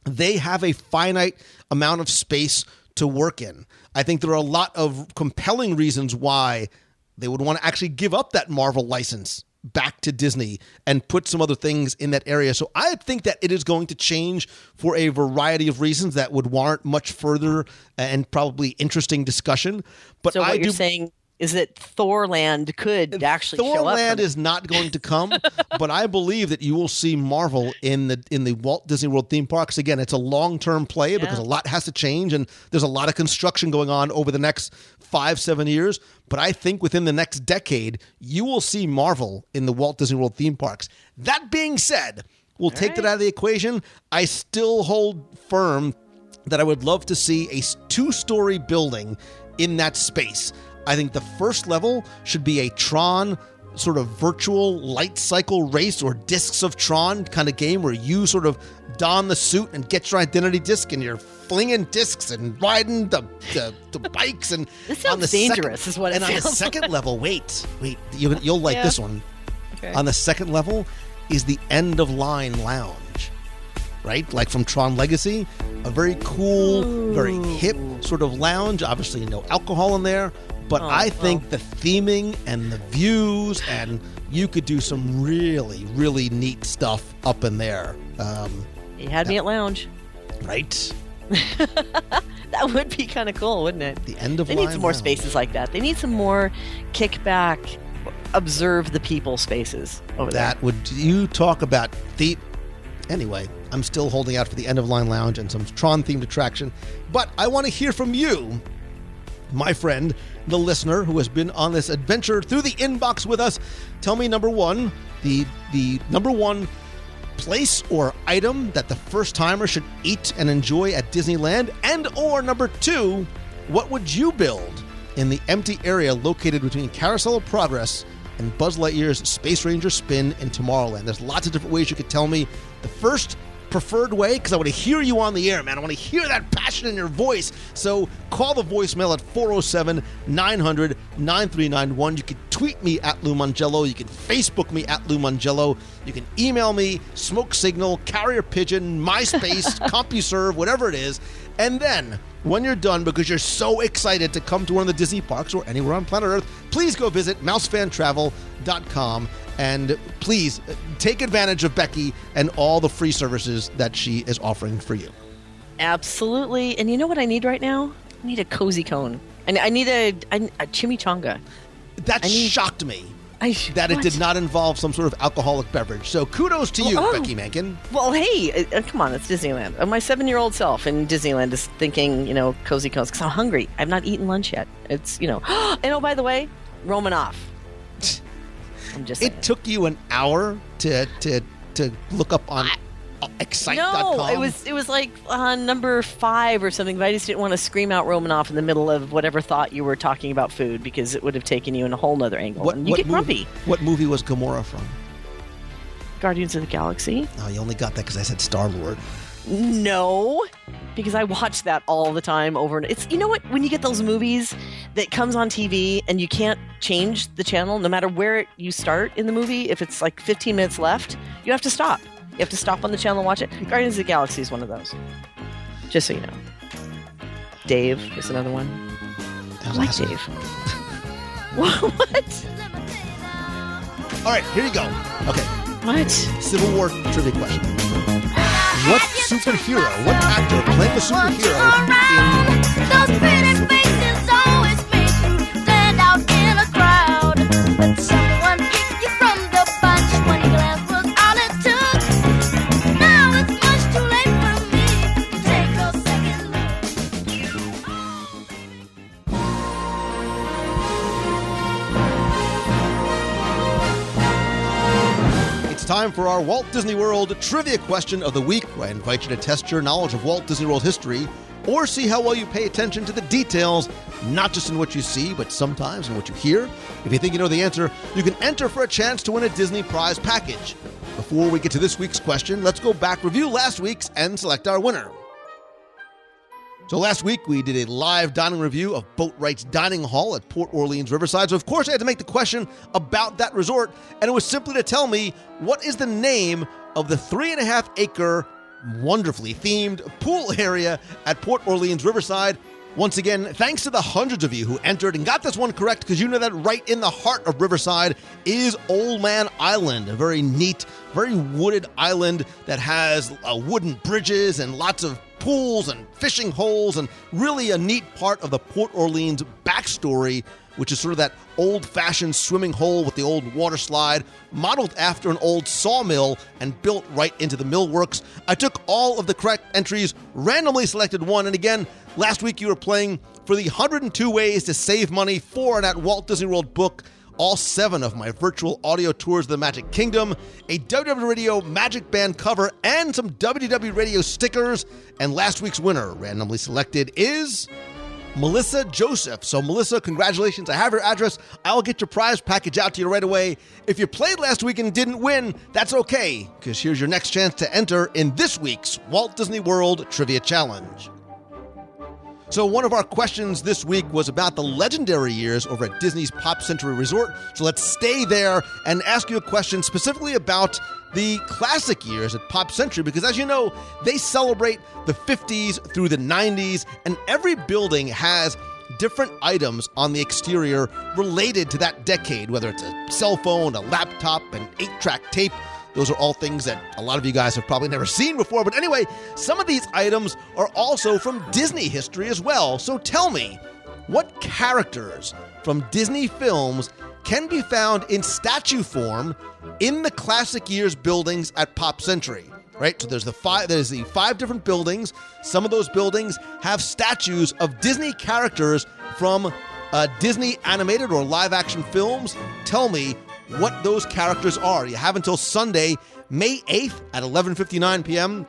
they have a finite amount of space to work in. I think there are a lot of compelling reasons why they would want to actually give up that Marvel license back to Disney and put some other things in that area. So I think that it is going to change for a variety of reasons that would warrant much further and probably interesting discussion. But so what you're saying is that Thorland could actually show up. Thorland is not going to come, but I believe that you will see Marvel in the Walt Disney World theme parks. Again, it's a long-term play because a lot has to change, and there's a lot of construction going on over the next 5-7 years. But I think within the next decade, you will see Marvel in the Walt Disney World theme parks. That being said, we'll take that out of the equation. I still hold firm that I would love to see a 2-story building in that space. I think the first level should be a Tron sort of virtual light cycle race or Discs of Tron kind of game where you sort of don the suit and get your identity disc and you're flinging discs and riding the bikes. And this sounds dangerous is what it sounds like. And on the second level, wait, you'll like this one. Okay. On the second level is the end of line lounge, right? Like from Tron Legacy, a very cool, very hip sort of lounge. Obviously no alcohol in there. But I think the theming and the views, and you could do some really, really neat stuff up in there. You had me at lounge. Right? That would be kind of cool, wouldn't it? The end of They line need some more lounge. Spaces like that. They need some more kickback, observe the people spaces over there. You talk about Anyway, I'm still holding out for the end of line lounge and some Tron-themed attraction. But I want to hear from you, my friend, the listener who has been on this adventure through the inbox with us. Tell me, number one, the number one place or item that the first timer should eat and enjoy at Disneyland, and or number two, what would you build in the empty area located between Carousel of Progress and Buzz Lightyear's Space Ranger Spin in Tomorrowland? There's lots of different ways you could tell me. The first preferred way, because I want to hear you on the air, man. I want to hear that passion in your voice. So call the voicemail at 407-900-9391. You can tweet me at Lou Mongello. You can Facebook me at Lou Mongello. You can email me, Smoke Signal, Carrier Pigeon, MySpace, CompuServe, whatever it is. And then, when you're done, because you're so excited to come to one of the Disney parks or anywhere on planet Earth, please go visit mousefantravel.com. And please take advantage of Becky and all the free services that she is offering for you. Absolutely. And you know what I need right now? I need a cozy cone. I need a chimichanga. That shocked me. That it What? did not involve some sort of alcoholic beverage. So kudos to you, Becky Mankin. Well, hey, come on, it's Disneyland. My 7-year-old self in Disneyland is thinking, cozy cones, because I'm hungry. I've not eaten lunch yet. It's, and oh, by the way, Romanoff. I'm just saying. It took you an hour to look up on excite.com? No, it was like number 5 or something, but I just didn't want to scream out Romanoff in the middle of whatever thought you were talking about food, because it would have taken you in a whole nother angle. And you get grumpy. What movie was Gamora from? Guardians of the Galaxy. Oh, you only got that because I said Star-Lord. No, because I watch that all the time over and it's, you know what, when you get those movies that comes on TV and you can't change the channel no matter where you start in the movie, if it's like 15 minutes left, you have to stop. You have to stop on the channel and watch it. Guardians of the Galaxy is one of those. Just so you know. Dave is another one. I like Dave. What? All right, here you go. Okay. What? Civil War trivia question. What superhero, what actor played the superhero in... Those pretty faces always make you stand out in a crowd. But someone picked you from the bunch. One glance was all it took. Now it's much too late for me to take a second look. It's time for our Walt Disney World trivia question of the week, where I invite you to test your knowledge of Walt Disney World history or see how well you pay attention to the details, not just in what you see, but sometimes in what you hear. If you think you know the answer, you can enter for a chance to win a Disney prize package. Before we get to this week's question, let's go back, review last week's, and select our winner. So last week, we did a live dining review of Boatwright's Dining Hall at Port Orleans Riverside. So, of course, I had to make the question about that resort, and it was simply to tell me, what is the name of the 3.5-acre, wonderfully themed pool area at Port Orleans Riverside? Once again, thanks to the hundreds of you who entered and got this one correct, because you know that right in the heart of Riverside is Old Man Island, a very neat, very wooded island that has wooden bridges and lots of pools and fishing holes, and really a neat part of the Port Orleans backstory, which is sort of that old-fashioned swimming hole with the old water slide, modeled after an old sawmill and built right into the millworks. I took all of the correct entries, randomly selected one, and again, last week you were playing for the 102 Ways to Save Money for and at Walt Disney World book, all 7 of my virtual audio tours of the Magic Kingdom, a WDW Radio Magic Band cover, and some WDW Radio stickers. And last week's winner, randomly selected, is Melissa Joseph. So Melissa, congratulations. I have your address. I'll get your prize package out to you right away. If you played last week and didn't win, that's okay, because here's your next chance to enter in this week's Walt Disney World Trivia Challenge. So one of our questions this week was about the legendary years over at Disney's Pop Century Resort. So let's stay there and ask you a question specifically about the classic years at Pop Century, because as you know, they celebrate the 50s through the 90s, and every building has different items on the exterior related to that decade, whether it's a cell phone, a laptop, an 8-track tape. Those are all things that a lot of you guys have probably never seen before. But anyway, some of these items are also from Disney history as well. So tell me, what characters from Disney films can be found in statue form in the classic years buildings at Pop Century? Right? So there's the 5 different buildings. Some of those buildings have statues of Disney characters from Disney animated or live action films. Tell me what those characters are. You have until Sunday, May 8th at 11:59 p.m.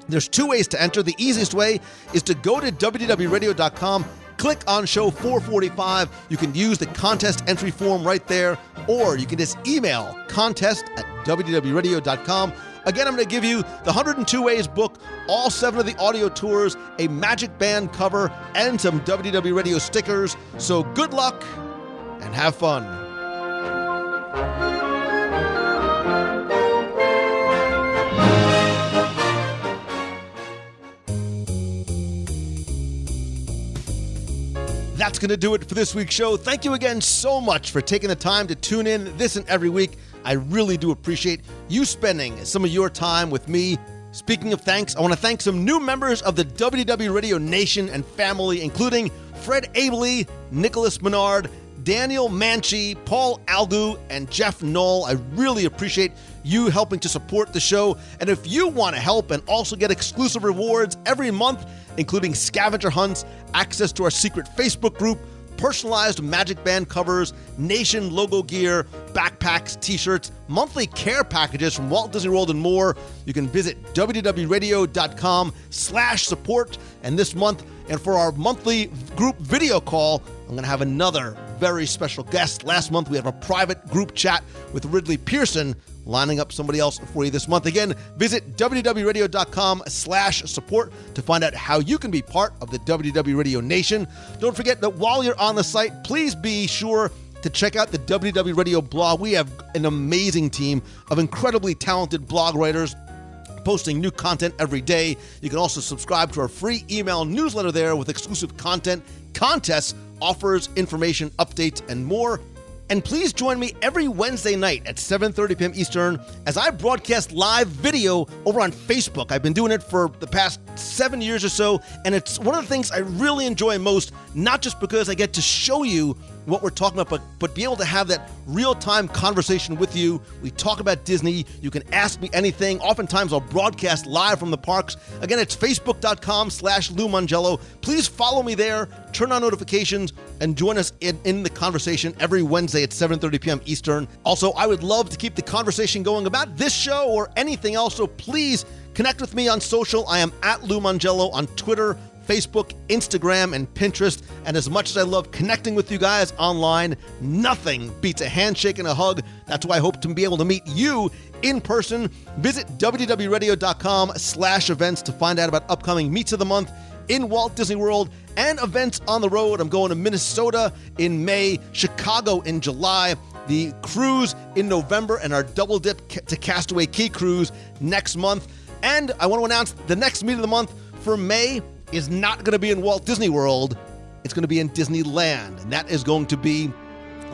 There's 2 ways to enter. The easiest way is to go to WDWRadio.com, click on show 445. You can use the contest entry form right there, or you can just email contest@WDWRadio.com. Again, I'm going to give you the 102 Ways book, all 7 of the audio tours, a Magic Band cover, and some WDW Radio stickers. So good luck and have fun. That's going to do it for this week's show. Thank you again so much for taking the time to tune in this and every week. I really do appreciate you spending some of your time with me. Speaking of thanks, I want to thank some new members of the WDW Radio Nation and family, including Fred Abley, Nicholas Menard, Daniel Manchi, Paul Algu, and Jeff Knoll. I really appreciate you helping to support the show. And if you want to help and also get exclusive rewards every month, including scavenger hunts, access to our secret Facebook group, personalized Magic Band covers, Nation logo gear, backpacks, t-shirts, monthly care packages from Walt Disney World, and more, you can visit wdwradio.com/support. And this month, and for our monthly group video call, I'm going to have another very special guest. Last month, we had a private group chat with Ridley Pearson, lining up somebody else for you this month. Again, visit wdwradio.com/support to find out how you can be part of the WDW Radio Nation. Don't forget that while you're on the site, please be sure to check out the WDW Radio blog. We have an amazing team of incredibly talented blog writers posting new content every day. You can also subscribe to our free email newsletter there with exclusive content, contests, offers, information, updates, and more. And please join me every Wednesday night at 7:30 p.m. Eastern as I broadcast live video over on Facebook. I've been doing it for the past 7 years or so, and it's one of the things I really enjoy most, not just because I get to show you what we're talking about, but be able to have that real-time conversation with you. We talk about Disney. You can ask me anything. Oftentimes, I'll broadcast live from the parks. Again, it's facebook.com/Lou Mongello. Please follow me there, turn on notifications, and join us in the conversation every Wednesday at 7:30 p.m. Eastern. Also, I would love to keep the conversation going about this show or anything else, so please connect with me on social. I am at Lou Mongello on Twitter, Facebook, Instagram, and Pinterest. And as much as I love connecting with you guys online, nothing beats a handshake and a hug. That's why I hope to be able to meet you in person. Visit wdwradio.com/events to find out about upcoming Meets of the Month in Walt Disney World and events on the road. I'm going to Minnesota in May, Chicago in July, the cruise in November, and our double dip to Castaway Cay cruise next month. And I want to announce the next Meet of the Month for May is not going to be in Walt Disney World. It's going to be in Disneyland, and that is going to be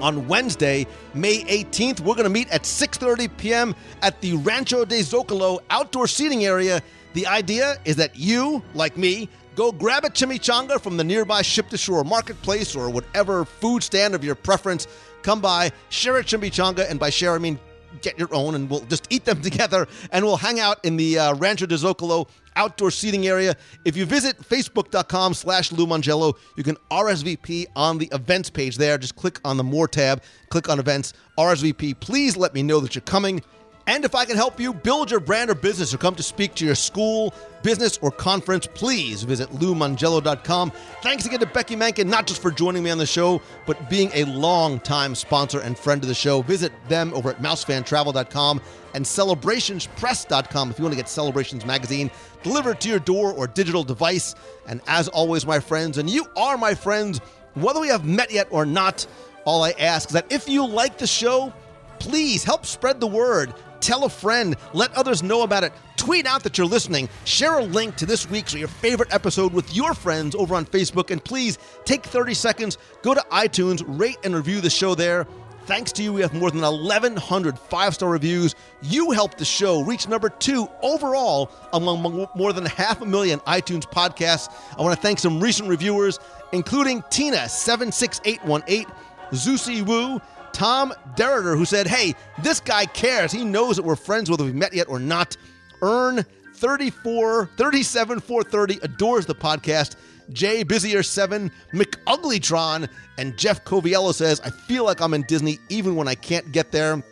on Wednesday, May 18th. We're going to meet at 6:30 p.m. at the Rancho de Zocalo outdoor seating area. The idea is that you, like me, go grab a chimichanga from the nearby ship-to-shore marketplace or whatever food stand of your preference. Come by, share a chimichanga, and by share, I mean get your own, and we'll just eat them together, and we'll hang out in the Rancho de Zocalo outdoor seating area. If you visit facebook.com/Lou Mongello, you can RSVP on the events page there. Just click on the More tab, click on events, RSVP. Please let me know that you're coming. And if I can help you build your brand or business or come to speak to your school, business, or conference, please visit LouMongello.com. Thanks again to Becky Mankin, not just for joining me on the show, but being a long-time sponsor and friend of the show. Visit them over at MouseFanTravel.com and CelebrationsPress.com if you want to get Celebrations magazine delivered to your door or digital device. And as always, my friends, and you are my friends, whether we have met yet or not, all I ask is that if you like the show, please help spread the word. Tell a friend. Let others know about it. Tweet out that you're listening. Share a link to this week's or your favorite episode with your friends over on Facebook. And please take 30 seconds, go to iTunes, rate and review the show there. Thanks to you, we have more than 1,100 five-star reviews. You helped the show reach number 2 overall among more than 500,000 iTunes podcasts. I want to thank some recent reviewers, including Tina76818, Zusi Wu, Tom Derriter, who said, hey, this guy cares. He knows that we're friends whether we've met yet or not. Earn 37430 adores the podcast. Jay Busier7, McUglytron, and Jeff Coviello says, I feel like I'm in Disney even when I can't get there.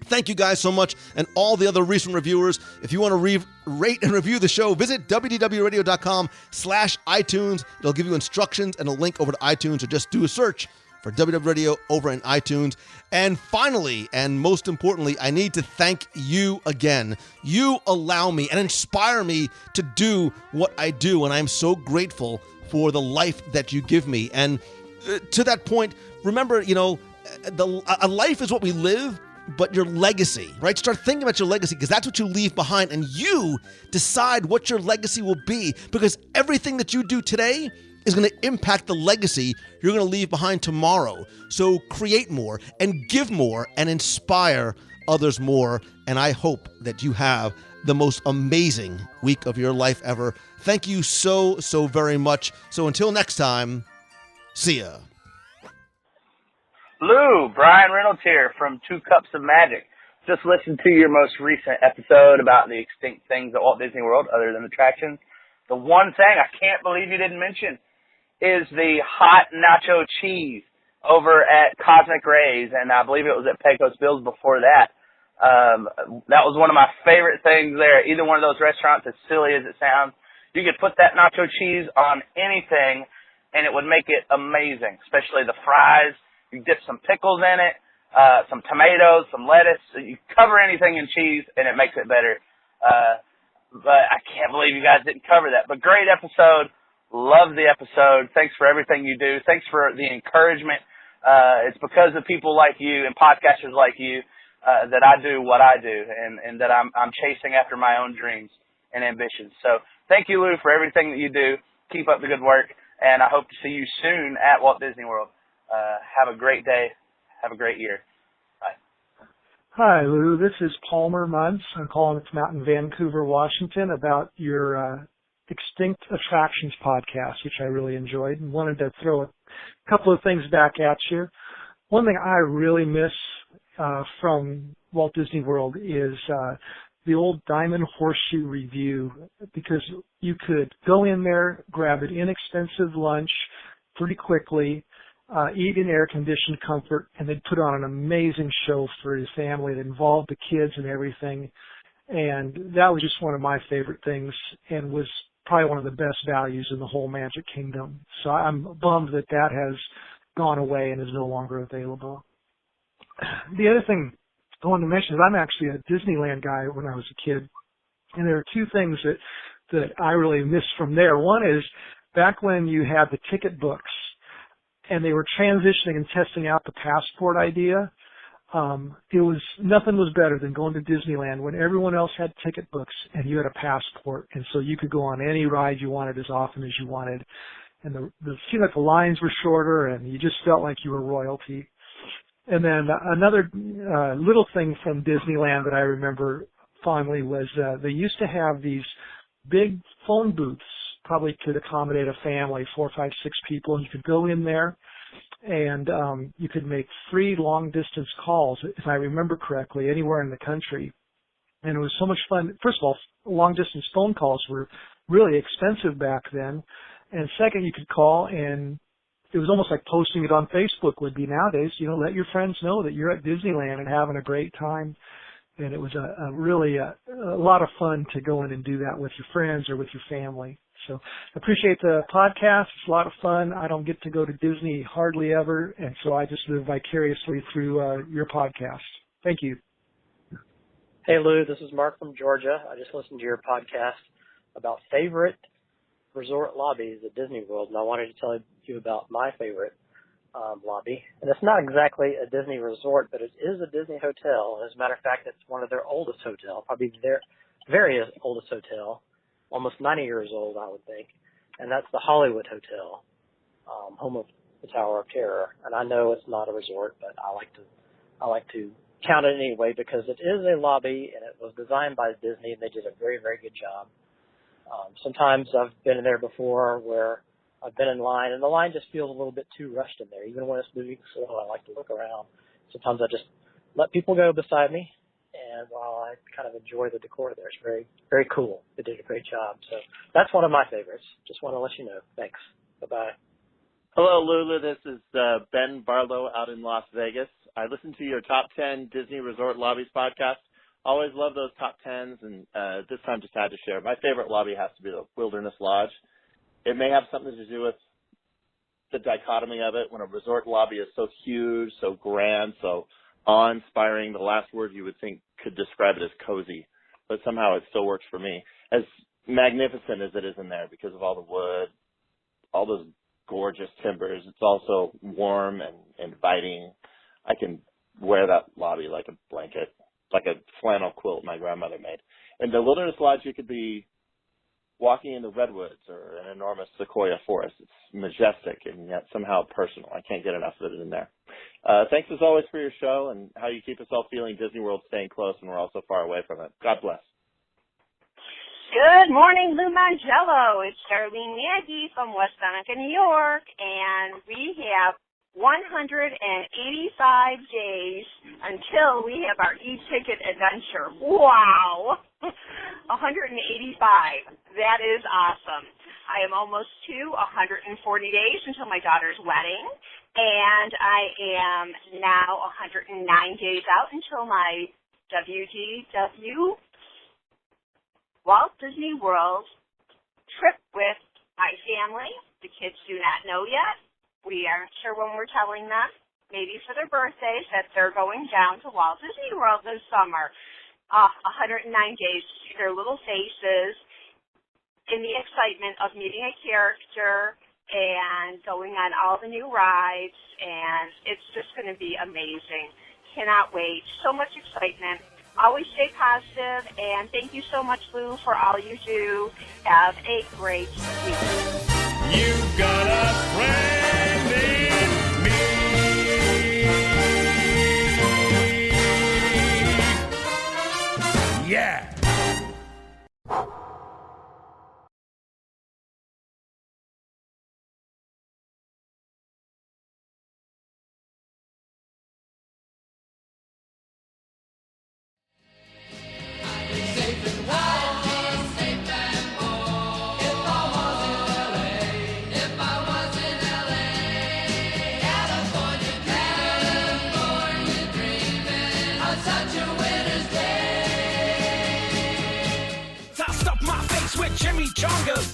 Thank you guys so much, and all the other recent reviewers. If you want to rate and review the show, visit wdwradio.com/iTunes. It'll give you instructions and a link over to iTunes, or just do a search for WDW Radio over in iTunes. And finally, and most importantly, I need to thank you again. You allow me and inspire me to do what I do, and I'm so grateful for the life that you give me. And to that point, remember, a life is what we live, but your legacy, right? Start thinking about your legacy, because that's what you leave behind, and you decide what your legacy will be, because everything that you do today is going to impact the legacy you're going to leave behind tomorrow. So create more and give more and inspire others more. And I hope that you have the most amazing week of your life ever. Thank you so, so very much. So until next time, See ya. Lou, Brian Reynolds here from 2 Cups of Magic. Just listened to your most recent episode about the extinct things at Walt Disney World other than attractions. The one thing I can't believe you didn't mention is the hot nacho cheese over at Cosmic Rays, and I believe it was at Pecos Bills before that. That was one of my favorite things there. Either one of those restaurants, as silly as it sounds, you could put that nacho cheese on anything, and it would make it amazing, especially the fries. You dip some pickles in it, some tomatoes, some lettuce. You cover anything in cheese, and it makes it better. But I can't believe you guys didn't cover that. But great episode. Love the episode. Thanks for everything you do. Thanks for the encouragement. It's because of people like you and podcasters like you that I do what I do, and that I'm chasing after my own dreams and ambitions. So thank you, Lou, for everything that you do. Keep up the good work, and I hope to see you soon at Walt Disney World. Have a great day. Have a great year. Bye. Hi, Lou. This is Palmer Muntz. I'm calling from out in Vancouver, Washington, about your Extinct Attractions podcast, which I really enjoyed, and wanted to throw a couple of things back at you. One thing I really miss from Walt Disney World is the old Diamond Horseshoe Review, because you could go in there, grab an inexpensive lunch pretty quickly, eat in air-conditioned comfort, and they'd put on an amazing show for your family that involved the kids and everything. And that was just one of my favorite things and was probably one of the best values in the whole Magic Kingdom. So I'm bummed that that has gone away and is no longer available. The other thing I wanted to mention is I'm actually a Disneyland guy when I was a kid. And there are 2 things that I really miss from there. One is back when you had the ticket books, and they were transitioning and testing out the passport idea. Nothing was better than going to Disneyland when everyone else had ticket books and you had a passport, and so you could go on any ride you wanted as often as you wanted. And it seemed like the lines were shorter, and you just felt like you were royalty. And then another little thing from Disneyland that I remember fondly was they used to have these big phone booths, probably could accommodate a family, 4, 5, 6 people, and you could go in there and you could make free long-distance calls, if I remember correctly, anywhere in the country. And it was so much fun. First of all, long-distance phone calls were really expensive back then. And second, you could call, and it was almost like posting it on Facebook would be nowadays. Let your friends know that you're at Disneyland and having a great time. And it was really a lot of fun to go in and do that with your friends or with your family. So I appreciate the podcast. It's a lot of fun. I don't get to go to Disney hardly ever, and so I just live vicariously through your podcast. Thank you. Hey, Lou. This is Mark from Georgia. I just listened to your podcast about favorite resort lobbies at Disney World, and I wanted to tell you about my favorite lobby. And it's not exactly a Disney resort, but it is a Disney hotel. As a matter of fact, it's one of their oldest hotels, probably their very oldest hotel. Almost 90 years old, I would think, and that's the Hollywood Hotel, home of the Tower of Terror. And I know it's not a resort, but I like to count it anyway because it is a lobby, and it was designed by Disney, and they did a very, very good job. Sometimes I've been in there before where I've been in line, and the line just feels a little bit too rushed in there. Even when it's moving slow, I like to look around. Sometimes I just let people go beside me. And while I kind of enjoy the decor there, it's very, very cool. They did a great job. So that's one of my favorites. Just want to let you know. Thanks. Bye-bye. Hello, Lulu. This is Ben Barlow out in Las Vegas. I listened to your Top 10 Disney Resort Lobbies podcast. Always love those Top 10s, and this time just had to share. My favorite lobby has to be the Wilderness Lodge. It may have something to do with the dichotomy of it. When a resort lobby is so huge, so grand, so awe-inspiring, the last word you would think could describe it as cozy, but somehow it still works for me. As magnificent as it is in there because of all the wood, all those gorgeous timbers, it's also warm and inviting. I can wear that lobby like a blanket, like a flannel quilt my grandmother made. In the Wilderness Lodge, you could be walking in the redwoods or an enormous sequoia forest. It's majestic and yet somehow personal. I can't get enough of it in there. Thanks as always for your show and how you keep us all feeling Disney World staying close and we're all so far away from it. God bless. Good morning, Lou Mangello. It's Charlene Nagy from West Seneca, New York, and we have 185 days until we have our e-ticket adventure. Wow! 185. That is awesome. I am almost to 140 days until my daughter's wedding, and I am now 109 days out until my WDW Walt Disney World trip with my family. The kids do not know yet. We aren't sure when we're telling them. Maybe for their birthdays that they're going down to Walt Disney World this summer. 109 days to see their little faces in the excitement of meeting a character and going on all the new rides. And it's just going to be amazing. Cannot wait. So much excitement. Always stay positive, and thank you so much, Lou, for all you do. Have a great week. You've got a friend in me. Yeah. Chimichangas.